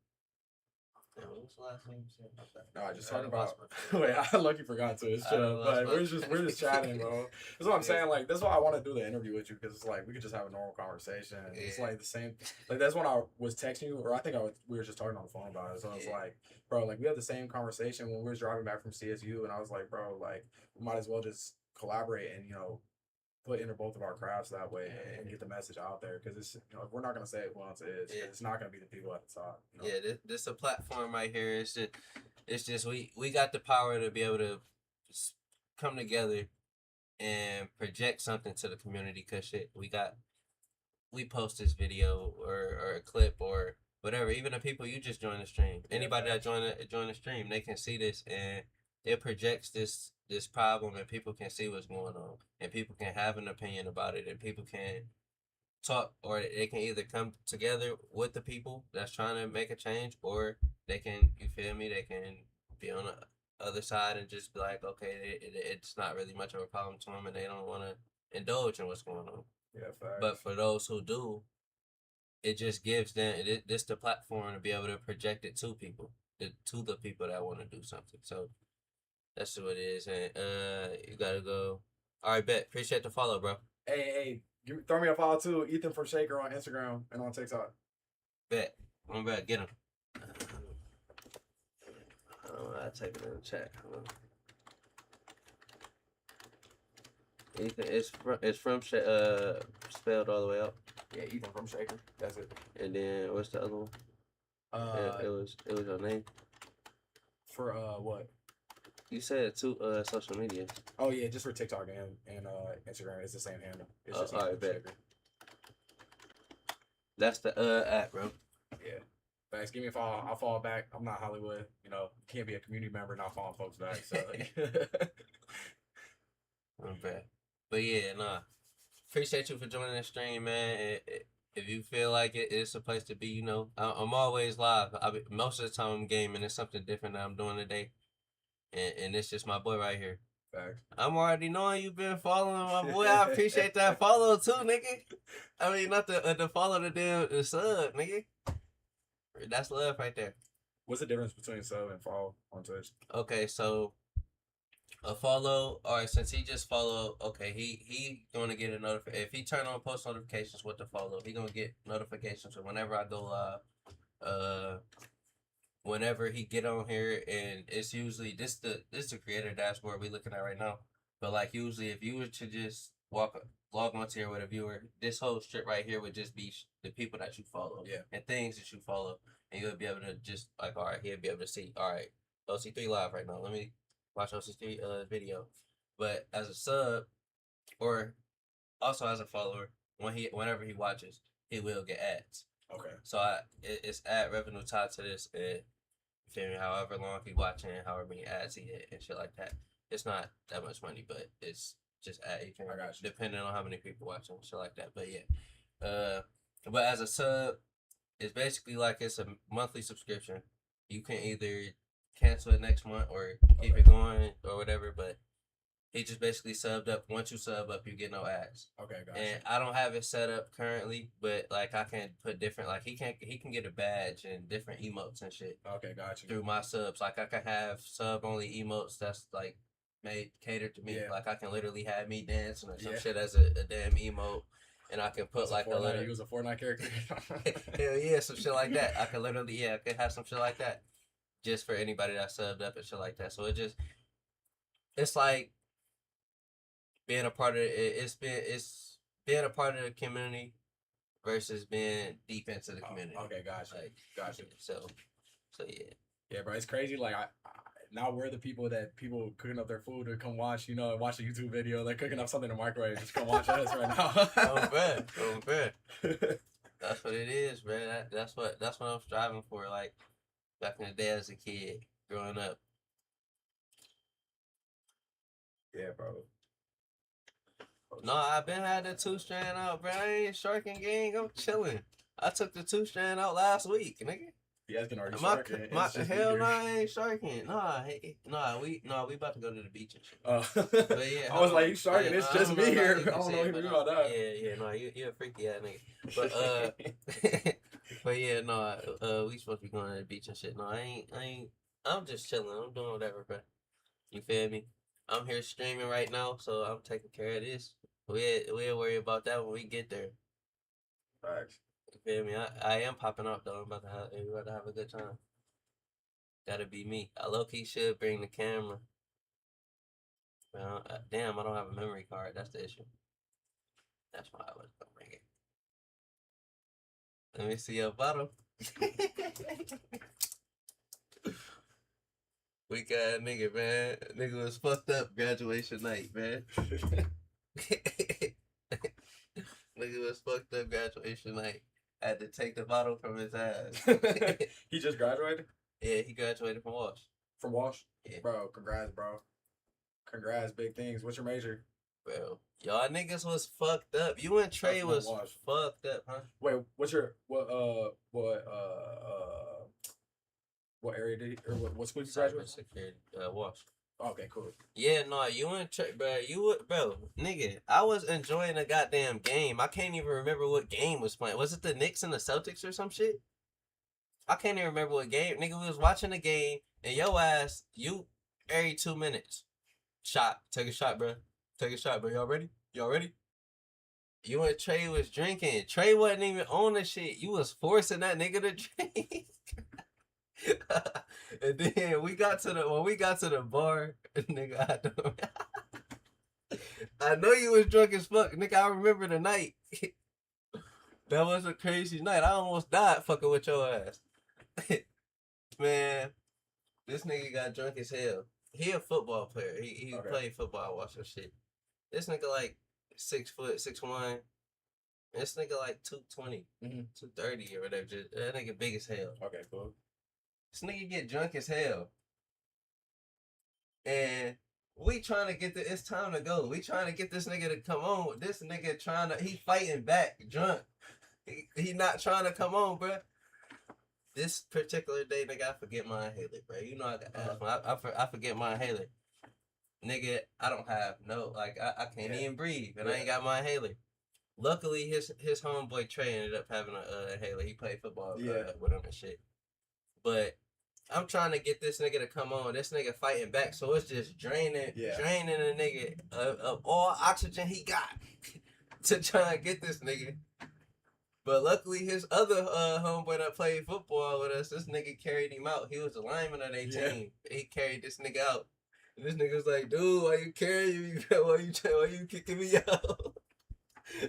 damn, what was the last thing you said about that? No, I just I talking done lost about. my train of Wait, thought. I lucky forgot to. It's I done chill, lost but my. we're just chatting, bro. That's what I'm Yeah, saying. Like that's why I want to do the interview with you because it's like we could just have a normal conversation. And it's yeah, like the same. Like that's when I was texting you, or I think we were just talking on the phone about it. So it's yeah, like, bro, like we had the same conversation when we were driving back from CSU, and I was like, bro, like we might as well just collaborate and put into both of our crafts that way and get the message out there because it's if we're not gonna say it once it is yeah. because it's not gonna be the people at the top. Yeah, this a platform right here. It's just we got the power to be able to come together and project something to the community. Cause shit, we post this video or a clip or whatever. Even the people you just joined the stream, anybody that join the stream, they can see this and it projects this problem and people can see what's going on and people can have an opinion about it and people can talk or they can either come together with the people that's trying to make a change or they can you feel me they can be on the other side and just be like okay it's not really much of a problem to them and they don't want to indulge in what's going on Yeah, but facts. for those who do it just gives them this the platform to be able to project it to people to the people that want to do something so that's what it is and you gotta go all right bet appreciate the follow bro Hey, throw me a follow too. Ethan from Shaker on Instagram and on TikTok. bet I'm back get him I type it in the chat. Ethan, it's from spelled all the way up. Yeah, Ethan from Shaker. That's it. And then what's the other one? It was your name. For what? You said two social media. Oh yeah, just for TikTok and Instagram, it's the same handle. It's just all Ethan right, from bet. Shaker. That's the app, bro. Yeah. Thanks. Give me a follow. I'll follow back. I'm not Hollywood. Can't be a community member and not following folks back. So I'm bad. But yeah, nah. Appreciate you for joining the stream, man. If you feel like it's a place to be, I'm always live. Most of the time I'm gaming. It's something different that I'm doing today. And it's just my boy right here. Facts. I'm already knowing you've been following my boy. I appreciate that follow too, nigga. I mean, not the follow the sub, nigga. That's love right there. What's the difference between sub and follow on Twitch? Okay, so a follow, all right, since he just followed, okay, he gonna get a notification. If he turn on post notifications with the follow, he gonna get notifications whenever I go live. Whenever he get on here, and it's usually this the creator dashboard we looking at right now. But like usually, if you were to just log onto here with a viewer, this whole strip right here would just be the people that you follow, Yeah, and things that you follow, and you'll be able to just like, all right, he'll be able to see, all right, OC3 live right now. Let me watch OC3 video. But as a sub, or also as a follower, whenever he watches, he will get ads. okay. So it's ad revenue tied to this, and you feel me? However long he watching, however many ads he hit, and shit like that. It's not that much money, but it's just ad. You I got you. Depending on how many people watching, shit like that. But yeah, but as a sub, it's basically like it's a monthly subscription. You can either cancel it next month or keep it going or whatever. But he just basically subbed up. Once you sub up, you get no ads. Okay, gotcha. And I don't have it set up currently, but like I can put different, like he can get a badge and different emotes and shit Okay, gotcha. through my subs. Like I can have sub only emotes that's like made catered to me. Yeah. Like I can literally have me dancing or some Yeah. shit as a damn emote, and I can put Was like a Fortnite, little. he was a Fortnite character. Hell yeah, some shit like that. I could literally, I could have some shit like that, just for anybody that subbed up and shit like that. So it's like being a part of it. It's being a part of the community versus being deep into the community. Okay, gotcha. Like, gotcha. So yeah. Yeah, bro, it's crazy. Like now we're the people that people cooking up their food to come watch. Watch a YouTube video. They're cooking up something in the microwave. Just come watch us right now. I'm fair. That's what it is, man. That's what I'm striving for. Like back in the day as a kid, growing up. Yeah, bro. No, I've been had the 2-strand out, bro. I ain't sharking gang. I'm chilling. I took the 2-strand out last week, nigga. He asking, are you My, sharking? my It's just hell eager. no, I ain't sharking. We about to go to the beach and shit. But yeah, I was hold like, on. you sharking? Yeah, It's no, I just don't me know here. how I you can don't say know it, anything but about that. yeah, no, you're a freaky ass nigga. But yeah, no, we supposed to be going to the beach and shit. No, I ain't. I'm just chilling. I'm doing whatever, bro. You feel me? I'm here streaming right now, so I'm taking care of this. We'll worry about that when we get there. Facts. You feel me? I am popping up though. We about to have a good time. Gotta be me. I low key should bring the camera. Well, damn, I don't have a memory card. That's the issue. That's why I was gonna bring it. Let me see your bottle. Weak ass nigga, man. Nigga was fucked up graduation night, man. Nigga was fucked up graduation night. Had to take the bottle from his ass. He just graduated Yeah, he graduated from Walsh. from Walsh. Yeah. Bro, congrats, bro. Congrats, big things. What's your major? Bro, y'all niggas was fucked up. You and Trey Not was Walsh. fucked up, huh? Wait, what's your what area did he, or what school did you graduate? Cybersecurity, Walsh. Okay, cool. Yeah, no, you and Trey, bro, nigga, I was enjoying the goddamn game. I can't even remember what game was playing. Was it the Knicks and the Celtics or some shit? I can't even remember what game. Nigga, we was watching the game, and yo ass, you every 2 minutes. Shot. Take a shot, bro. Take a shot, bro. Y'all ready? Y'all ready? You and Trey was drinking. Trey wasn't even on the shit. You was forcing that nigga to drink. And then when we got to the bar, nigga, I know you was drunk as fuck, nigga. I remember the night. That was a crazy night. I almost died fucking with your ass. Man, this nigga got drunk as hell. He a football player. He Okay. played football, watch some shit. This nigga like 6 foot, 6'1". This nigga like 220, 230 or whatever. Just, that nigga big as hell. Okay, cool. This nigga get drunk as hell. And we trying to get it's time to go. We trying to get this nigga to come on. This nigga he fighting back, drunk. He not trying to come on, bro. This particular day, nigga, I forget my inhaler, bro. You know I got asthma. I forget my inhaler. Nigga, I don't have I can't even breathe, and I ain't got my inhaler. Luckily, his homeboy Trey ended up having a inhaler. He played football with him and shit. But I'm trying to get this nigga to come on. This nigga fighting back, so it's just draining the nigga of all oxygen he got to try and get this nigga. But luckily, his other homeboy that played football with us, this nigga carried him out. He was the lineman of their team. He carried this nigga out. And this nigga was like, dude, why you carrying me? Why you kicking me out?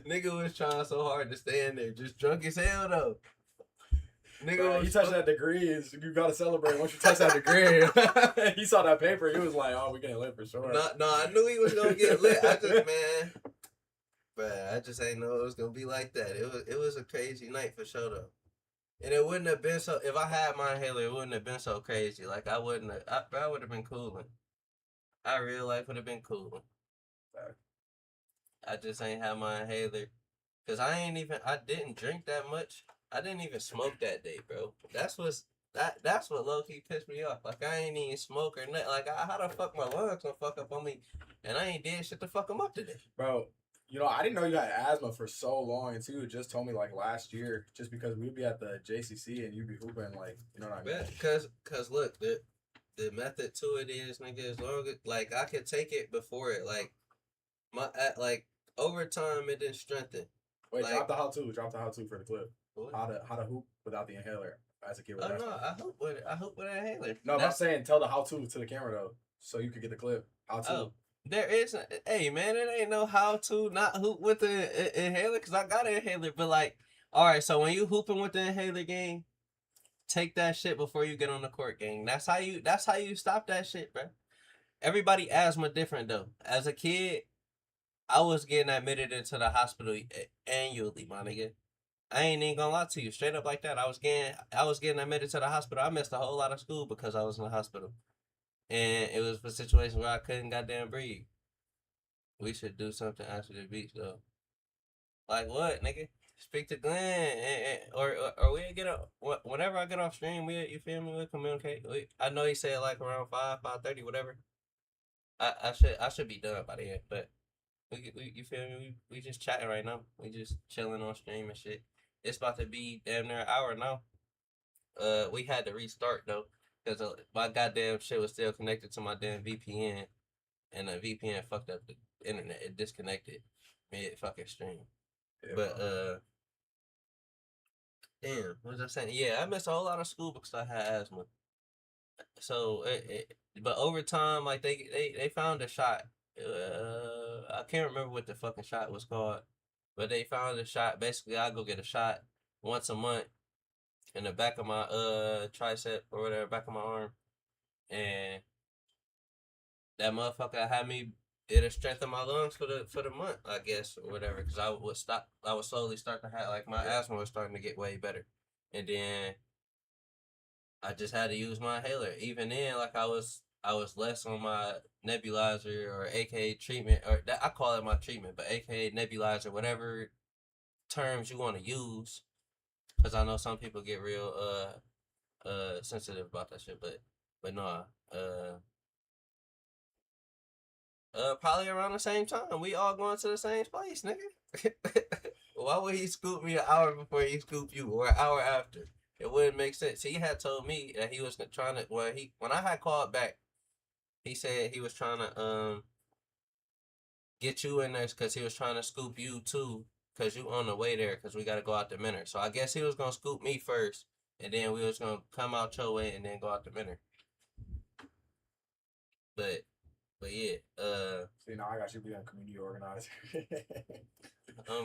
Nigga was trying so hard to stay in there, just drunk as hell though. Nigga, bro, you touch that degree, you gotta celebrate once you touch that degree. He saw that paper, he was like, "Oh, we getting lit for sure." No, I knew he was gonna get lit. I just ain't know it was gonna be like that. It was a crazy night for sure though, and it wouldn't have been so. If I had my inhaler, it wouldn't have been so crazy. Like I would have been cooling. Real life would have been cooling. I just ain't have my inhaler, cause I didn't drink that much. I didn't even smoke that day, bro. That's what low key pissed me off. Like I ain't even smoke or nothing. Like how the fuck my lungs gonna fuck up on me, and I ain't did shit to fuck them up today, bro. You know, I didn't know you had asthma for so long, and you just told me like last year, just because we'd be at the JCC and you'd be hooping, like, you know what I mean? Cause look, the method to it is, nigga, as long as like I could take it before it, like over time it didn't strengthen. Wait, like, drop the how to for the clip. What? How to hoop without the inhaler as a kid. Oh no, I hoop with an inhaler. No, but I'm saying tell the how to the camera though, so you could get the clip. How to. Oh. There is, hey man, it ain't no how to not hoop with the inhaler, cause I got an inhaler. But like, all right, so when you hooping with the inhaler game, take that shit before you get on the court, gang. That's how you stop that shit, bro. Everybody asthma different though. As a kid, I was getting admitted into the hospital annually, my nigga. I ain't even gonna lie to you, straight up like that. I was getting admitted to the hospital. I missed a whole lot of school because I was in the hospital. And it was for situations where I couldn't goddamn breathe. We should do something after the beach, though. Like what, nigga? Speak to Glenn, or we get up whenever I get off stream. You feel me? We communicate. I know he said like around 5:30, whatever. I should be done by then, but we you feel me? We just chatting right now. We just chilling on stream and shit. It's about to be damn near an hour now. We had to restart though, cause my goddamn shit was still connected to my damn VPN, and the VPN fucked up the internet. It disconnected mid fucking stream. Yeah, But bro. damn, what was I saying? Yeah, I missed a whole lot of school because I had asthma. So but over time, like they found a shot. I can't remember what the fucking shot was called, but they found a shot. Basically, I go get a shot once a month in the back of my tricep or whatever, back of my arm, and that motherfucker had me. It'll strengthen my lungs for the month, I guess, or whatever. Because I would slowly start to have like my asthma was starting to get way better, and then I just had to use my inhaler. Even then, like I was less on my nebulizer or AKA treatment, or that I call it my treatment, but AKA nebulizer, whatever terms you want to use, because I know some people get real sensitive about that shit, but no, probably around the same time. We all going to the same place, nigga. Why would he scoop me an hour before he scoop you, or an hour after? It wouldn't make sense. He had told me that he was trying to. When I had called back, he said he was trying to get you in there because he was trying to scoop you too, because you on the way there, because we got to go out to Minner. So I guess he was gonna scoop me first, and then we was gonna come out your way and then go out to Minner. But yeah, See, now I got you being a community organizer.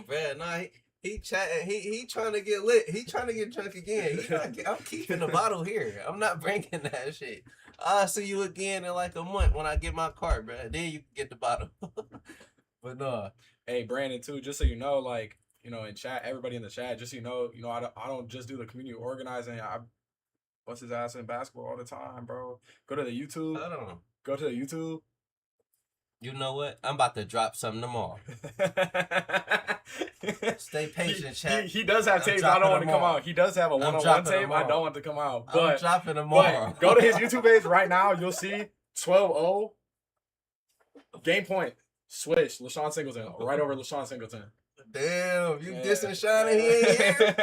Brad, nah, he chatting, he trying to get lit. He trying to get drunk again. I'm keeping the bottle here. I'm not bringing that shit. I'll see you again in like a month when I get my card, bro. Then you can get the bottle. But no. Hey, Brandon, too, just so you know, like, you know, in chat, everybody in the chat, just so you know, I don't just do the community organizing. I bust his ass in basketball all the time, bro. Go to the YouTube. Hold on. Go to the YouTube. You know what? I'm about to drop something tomorrow. Stay patient, chat. He does have tapes. I don't want to come out. He does have a one-on-one tape. Tomorrow. I don't want to come out. But I'm dropping tomorrow. But go to his YouTube page right now. You'll see 12-0. Game point. Switch. LaShawn Singleton. Right over LaShawn Singleton. Damn, you dissing Shiny. He ain't here.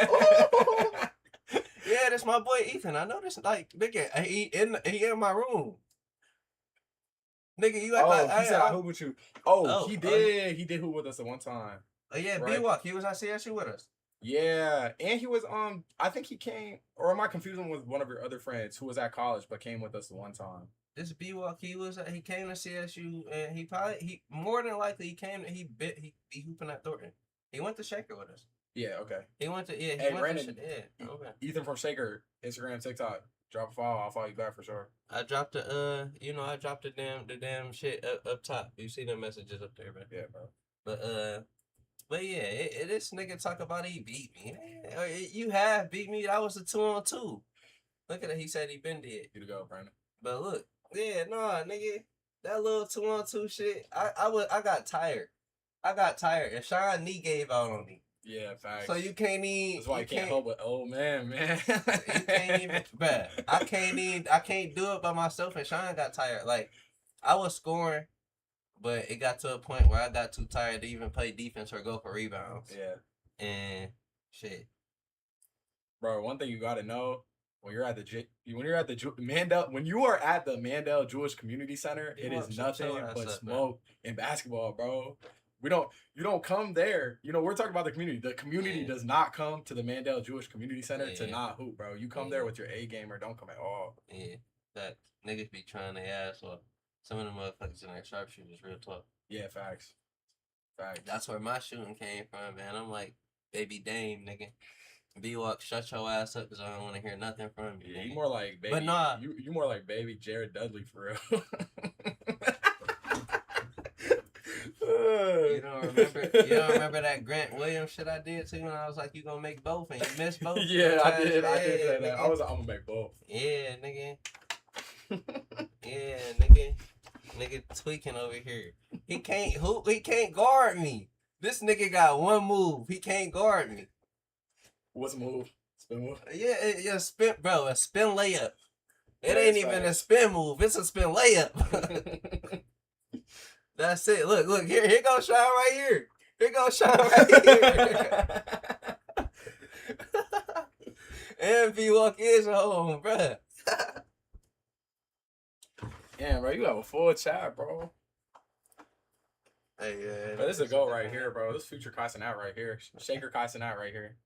Yeah, that's my boy Ethan. I know this. Like, nigga, he in my room. Nigga, you act like he said I hoop with you. He did. He did hoop with us at one time. Oh yeah, right? B-Walk. He was at CSU with us. Yeah, and he was I think he came, or am I confusing with one of your other friends who was at college but came with us the one time? This B-Walk, he came to CSU, and he more than likely he hooping at Thornton. He went to Shaker with us. Yeah, okay. He went to Hey, Brandon. Okay. Ethan from Shaker, Instagram, TikTok. Drop a follow. I'll follow you back for sure. I dropped the the damn shit up top. You see the messages up there, man. Yeah, bro. But yeah, this nigga talk about he beat me. You have beat me. That was a 2-on-2. Look at it. He said he been dead. You to go, Brandon. But look, yeah, nah, nigga, that little 2-on-2 shit. I got tired. And Sean knee gave out on me. Yeah, facts. So you can't even. That's why you can't help but old man. You can't even, bruh. I can't do it by myself. And Sean got tired. Like, I was scoring, but it got to a point where I got too tired to even play defense or go for rebounds. Yeah. And shit, bro. One thing you gotta know when you're at the Mandel Jewish Community Center, it is nothing but smoke in basketball, bro. You don't come there. You know, we're talking about the community. The community does not come to the Mandel Jewish Community Center to not hoop, bro. You come there with your A game or don't come at all. Yeah, that niggas be trying their ass off. Some of them motherfuckers in their sharpshooters, real talk. Yeah, facts. That's where my shooting came from, man. I'm like, baby Dame, nigga. B-Walk, shut your ass up because I don't want to hear nothing from you. Yeah, you more like baby. But nah. You more like baby Jared Dudley for real. You don't remember that Grant Williams shit I did to you when I was like, you gonna make both and you missed both? Yeah, I did say that. I was like, I'm gonna make both. Yeah, nigga. Yeah, nigga. Nigga tweaking over here. He can't guard me. This nigga got one move. He can't guard me. What's a move? Spin move? Yeah, spin, bro. A spin layup. It Yeah, ain't it's even a facts. spin move. It's a spin layup. That's it. Look. Here goes Sean right here. Here goes Sean right here. And B Walk is home, bruh. Damn, bro, you have a full chat, bro. Hey, yeah. But this is a goal right here, bro. This future Kai Cenat right here. Shaker Kai Cenat right here.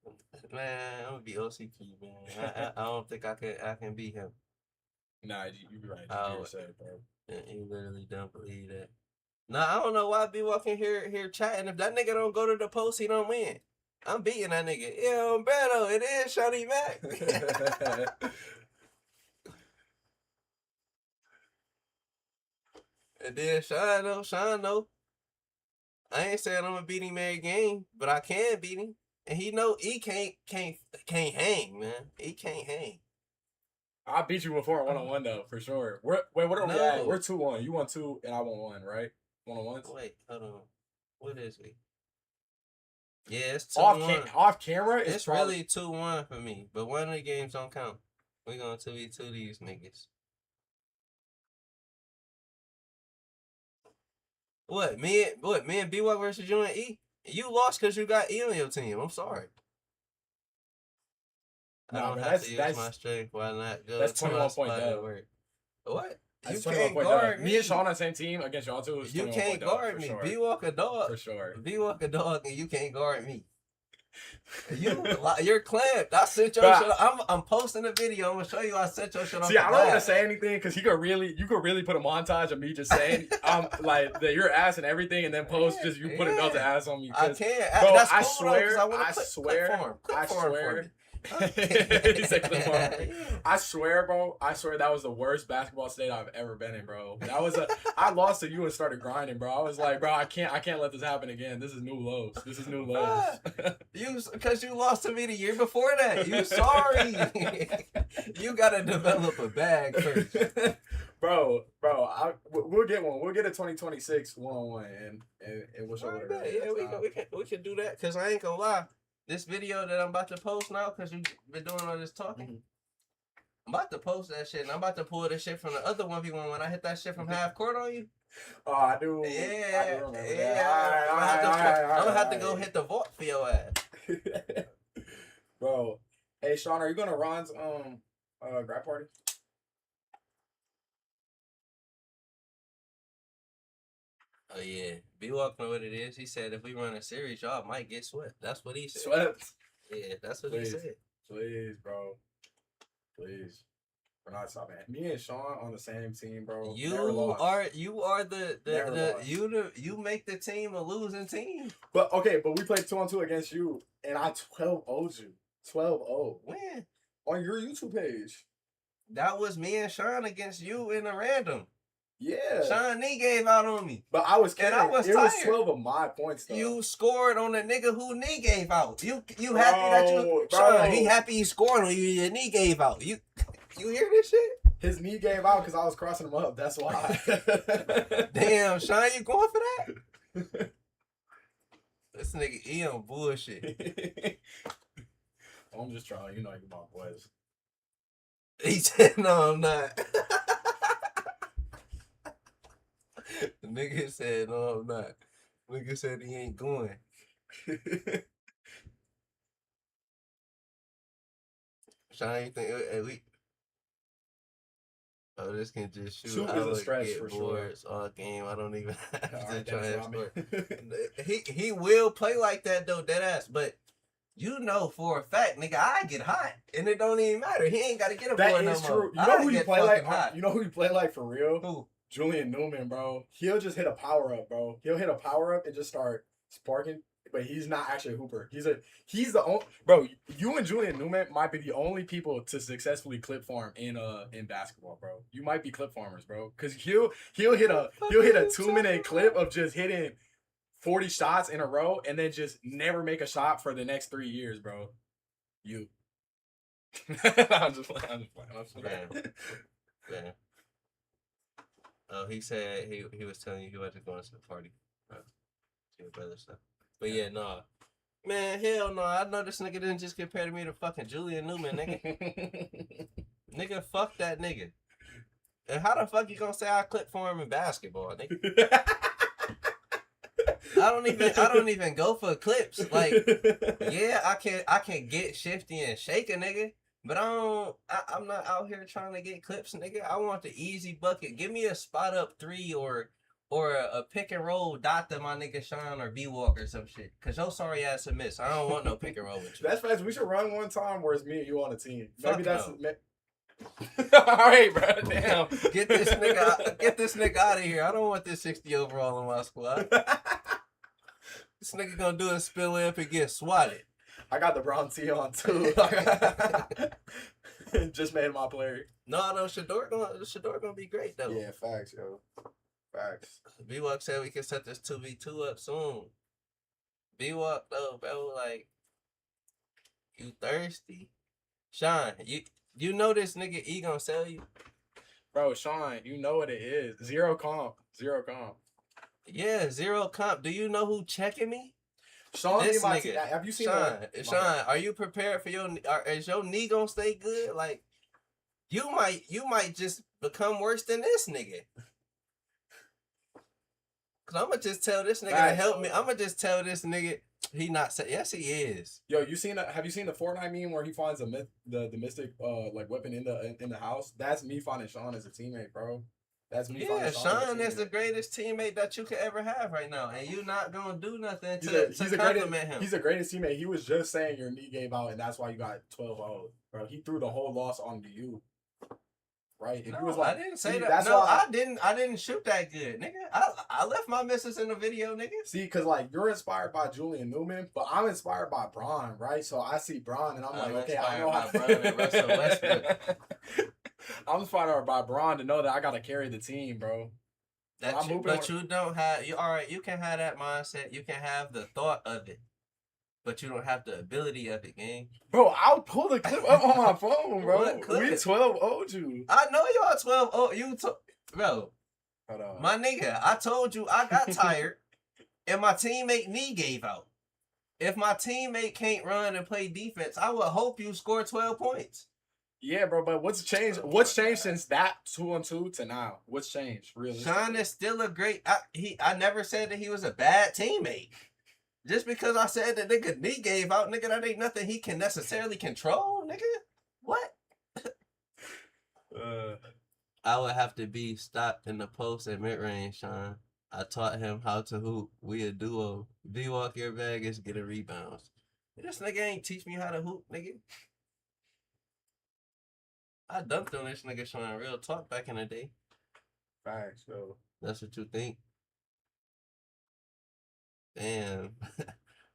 Man, I'm gonna be OCP, man. I don't think I can beat him. Nah, you be right. Oh, You said, bro. he literally don't believe that. Nah, I don't know why B Walk in here chatting. If that nigga don't go to the post, he don't win. I'm beating that nigga. Yeah, Beto, it is Shawnee Mac. And then Sean know. I ain't saying I'm gonna beat him every game, but I can beat him. And he know he can't hang, man. He can't hang. I beat you before 1-on-1 though, for sure. What are we No. at? We're 2-1. You won 2 and I won 1, right? 1-on-1s? Wait, hold on. What is it? Yeah, it's 2-1. Off camera, It's really 2-1 for me, but one of the games don't count. We gonna 2v2 these niggas. What me and B-Walk versus you and E? You lost because you got E on your team. I'm sorry. I don't have to use my strength. Why not go? That's to my 21 point spot dub. and work? What? That's You 21 can't point guard dub. me. Me and Sean on the same team against y'all two. You can't guard me. Sure. B-Walk a dog. For sure. B-Walk a dog and you can't guard me. You're clamped. I sent your Bruh. shit. I'm posting a video. I'm gonna show you I sent your shit. See, I don't want to say anything because you could really put a montage of me just saying like that your ass and everything, and then post just you put another ass on me. I can't. Bro, That's I cool swear, though, I swear. I swear, bro. I swear that was the worst basketball state I've ever been in, bro. That was I lost to you and started grinding, bro. I was like, bro, I can't let this happen again. This is new lows. Because you lost to me the year before that. You sorry. You gotta develop a bag first. Bro, we'll get one. We'll get a 2026 1-on-1 and we'll show it. Yeah, we can do that. Cause I ain't gonna lie. This video that I'm about to post now, because you've been doing all this talking, I'm about to post that shit, and I'm about to pull this shit from the other 1v1 when I hit that shit from half court on you. Oh, I do. Yeah. I'm gonna have to go hit the vault for your ass. Bro. Hey, Sean, are you going to Ron's grad party? Oh, yeah. B-Walk know what it is. He said if we run a series, y'all might get swept. That's what he said. Swept? Yeah, that's what he said. Please, bro. Please. We're not stopping. Me and Sean on the same team, bro. You are you make the team a losing team. But okay, but we played 2-on-2 against you, and I 12-0'd you. 12-0. When? On your YouTube page. That was me and Sean against you in a random. Yeah. Sean knee gave out on me. But I was kidding. And I was it tired. was 12 of my points, though. You scored on the nigga who knee gave out. You happy that you... Sean, he happy he scored on you. Your knee gave out. You hear this shit? His knee gave out because I was crossing him up. That's why. Damn, Sean, you going for that? This nigga E on bullshit. I'm just trying. You know you my boys. He said, no, I'm not. The nigga said, no, I'm not. Nigga said he ain't going. Sean, you think we... Oh, this can just shoot. Shoot is a stretch for sure. All game. I don't even have Right, to try and score. He will play like that though, dead ass. But you know for a fact, nigga, I get hot, and it don't even matter. He ain't got to get a board no more. That is true. You know who you play like? Hot. You know who you play like for real? Who? Julian Newman, bro. He'll just hit a power up, bro. He'll hit a power up and just start sparking. But he's not actually a hooper. He's the only bro. You and Julian Newman might be the only people to successfully clip farm in basketball, bro. You might be clip farmers, bro. Cause he'll hit a 2-minute clip of just hitting 40 shots in a row and then just never make a shot for the next 3 years, bro. You. I'm just playing. Yeah. Oh, he said he was telling you he wasn't going to the party. Your brother stuff. But yeah, no. Man, hell no. I know this nigga didn't just compare me to fucking Julian Newman, nigga. Nigga, fuck that nigga. And how the fuck you gonna say I clip for him in basketball, nigga? I don't even go for clips. Like, yeah, I can get shifty and shake a nigga, but I'm not out here trying to get clips, nigga. I want the easy bucket. Give me a spot up three or a pick and roll dot to my nigga Sean or B Walk or some shit. Cause your sorry ass a miss. I don't want no pick and roll with you. That's fast. We should run one time where it's me and you on a team. Fuck Maybe that's. no. All right, bro. Damn. Get this nigga out of here. I don't want this 60 overall in my squad. This nigga gonna do a spill up and get swatted. I got the brown tee on too. Just made my player. No, Shador gonna be great though. Yeah, facts, yo. Facts. B-Walk said we can set this 2v2 up soon. B-Walk though, bro, like, you thirsty? Sean, you know this nigga E gonna sell you? Bro, Sean, you know what it is. Zero comp. Yeah, zero comp. Do you know who checking me? Sean, This my nigga. have you seen Sean, are you prepared for is your knee gonna stay good? Like, you might just become worse than this nigga. Cause I'ma just tell this nigga to help me. I'ma just tell this nigga he not say yes he is. Yo, have you seen the Fortnite meme where he finds the mystic like weapon in the house? That's me finding Sean as a teammate, bro. That's me. Yeah, Sean is the greatest teammate that you could ever have right now, and you not gonna do nothing to compliment him. He's the greatest teammate. He was just saying your knee gave out, and that's why you got 12-0, bro. He threw the whole loss onto you, right? If No, he was like, I didn't say that. That's no, why I didn't shoot that good, nigga. I left my misses in the video, nigga. See, because like you're inspired by Julian Newman, but I'm inspired by Bron, right? So I see Bron, and I'm like, okay, I know how. Bron and Russell Westbrook. I'm inspired by Bron to know that I gotta carry the team, bro. You don't have all right. You can have that mindset. You can have the thought of it, but you don't have the ability of it, gang. Bro, I'll pull the clip up on my phone, bro. What clip? We 12-0 you. I know y'all 12-0. Bro. Hold on. My nigga, I told you I got tired, and my teammate knee gave out. If my teammate can't run and play defense, I would hope you score 12 points. Yeah, bro, but what's changed? What's changed since that 2-on-2 to now? What's changed, really? Sean is still a great. I never said that he was a bad teammate. Just because I said that nigga knee gave out, nigga, that ain't nothing he can necessarily control, nigga. What? I would have to be stopped in the post and mid range, Sean. I taught him how to hoop. We a duo. B-Walk your bag is get a rebounds. This nigga ain't teach me how to hoop, nigga. I dunked on this nigga showing real talk back in the day. Facts, yo. That's what you think. Damn.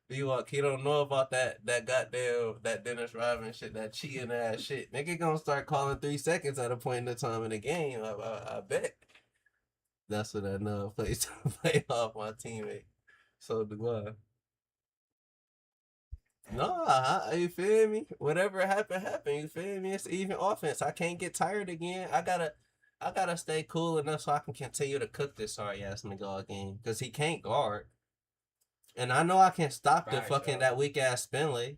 B-Walk, he don't know about that goddamn, that Dennis Rodman shit, that cheating ass shit. Nigga gonna start calling 3 seconds at a point in the time in the game, I bet. That's what I know. Play off my teammate. So do I. No, you feel me? Whatever happened. You feel me? It's even offense. I can't get tired again. I gotta stay cool enough so I can continue to cook this sorry ass nigga all game. Cause he can't guard. And I know I can stop that weak ass spin lay.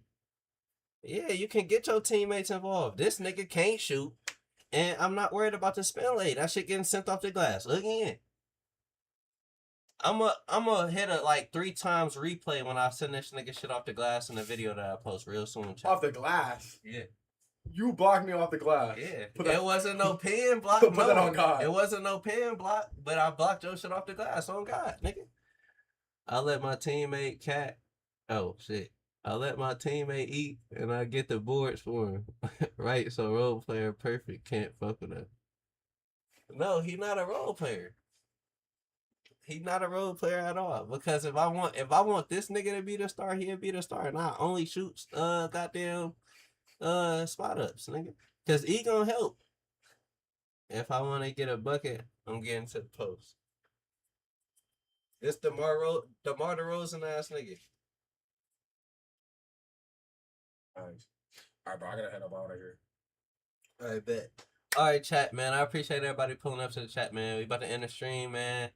Yeah, you can get your teammates involved. This nigga can't shoot. And I'm not worried about the spin lay. That shit getting sent off the glass. Look in. I'm a hit it like 3 times replay when I send this nigga shit off the glass in the video that I post real soon. Chat. Off the glass? Yeah. You blocked me off the glass. Yeah. It wasn't no pin block. Put that on God. It wasn't no pin block, but I blocked your shit off the glass on God, nigga. I let my teammate I let my teammate eat and I get the boards for him. Right? So role player perfect can't fuck with him. No, he not a role player. He's not a role player at all. Because if I want this nigga to be the star, he'll be the star. And I only shoot goddamn spot ups, nigga. Cause he gonna help. If I wanna get a bucket, I'm getting to the post. This DeMar DeRozan ass nigga. Nice. Alright, bro, I gotta head up out of here. I bet. Alright, chat, man. I appreciate everybody pulling up to the chat, man. We about to end the stream, man.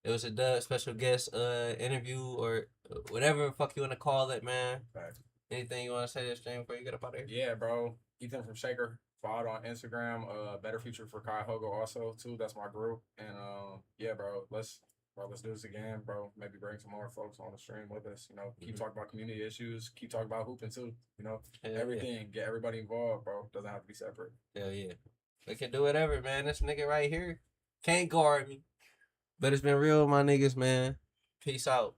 It was a dub special guest interview or whatever the fuck you want to call it, man. Facts. Anything you want to say to the stream before you get up out of here? Yeah, bro. Ethan from Shaker. Follow on Instagram. Better Future for Kai Hogo also too. That's my group. And yeah, let's do this again, bro. Maybe bring some more folks on the stream with us. You know, keep talking about community issues. Keep talking about hooping too. You know, everything. Get everybody involved, bro. Doesn't have to be separate. Hell yeah. We can do whatever, man. This nigga right here can't guard me. But it's been real, my niggas, man. Peace out.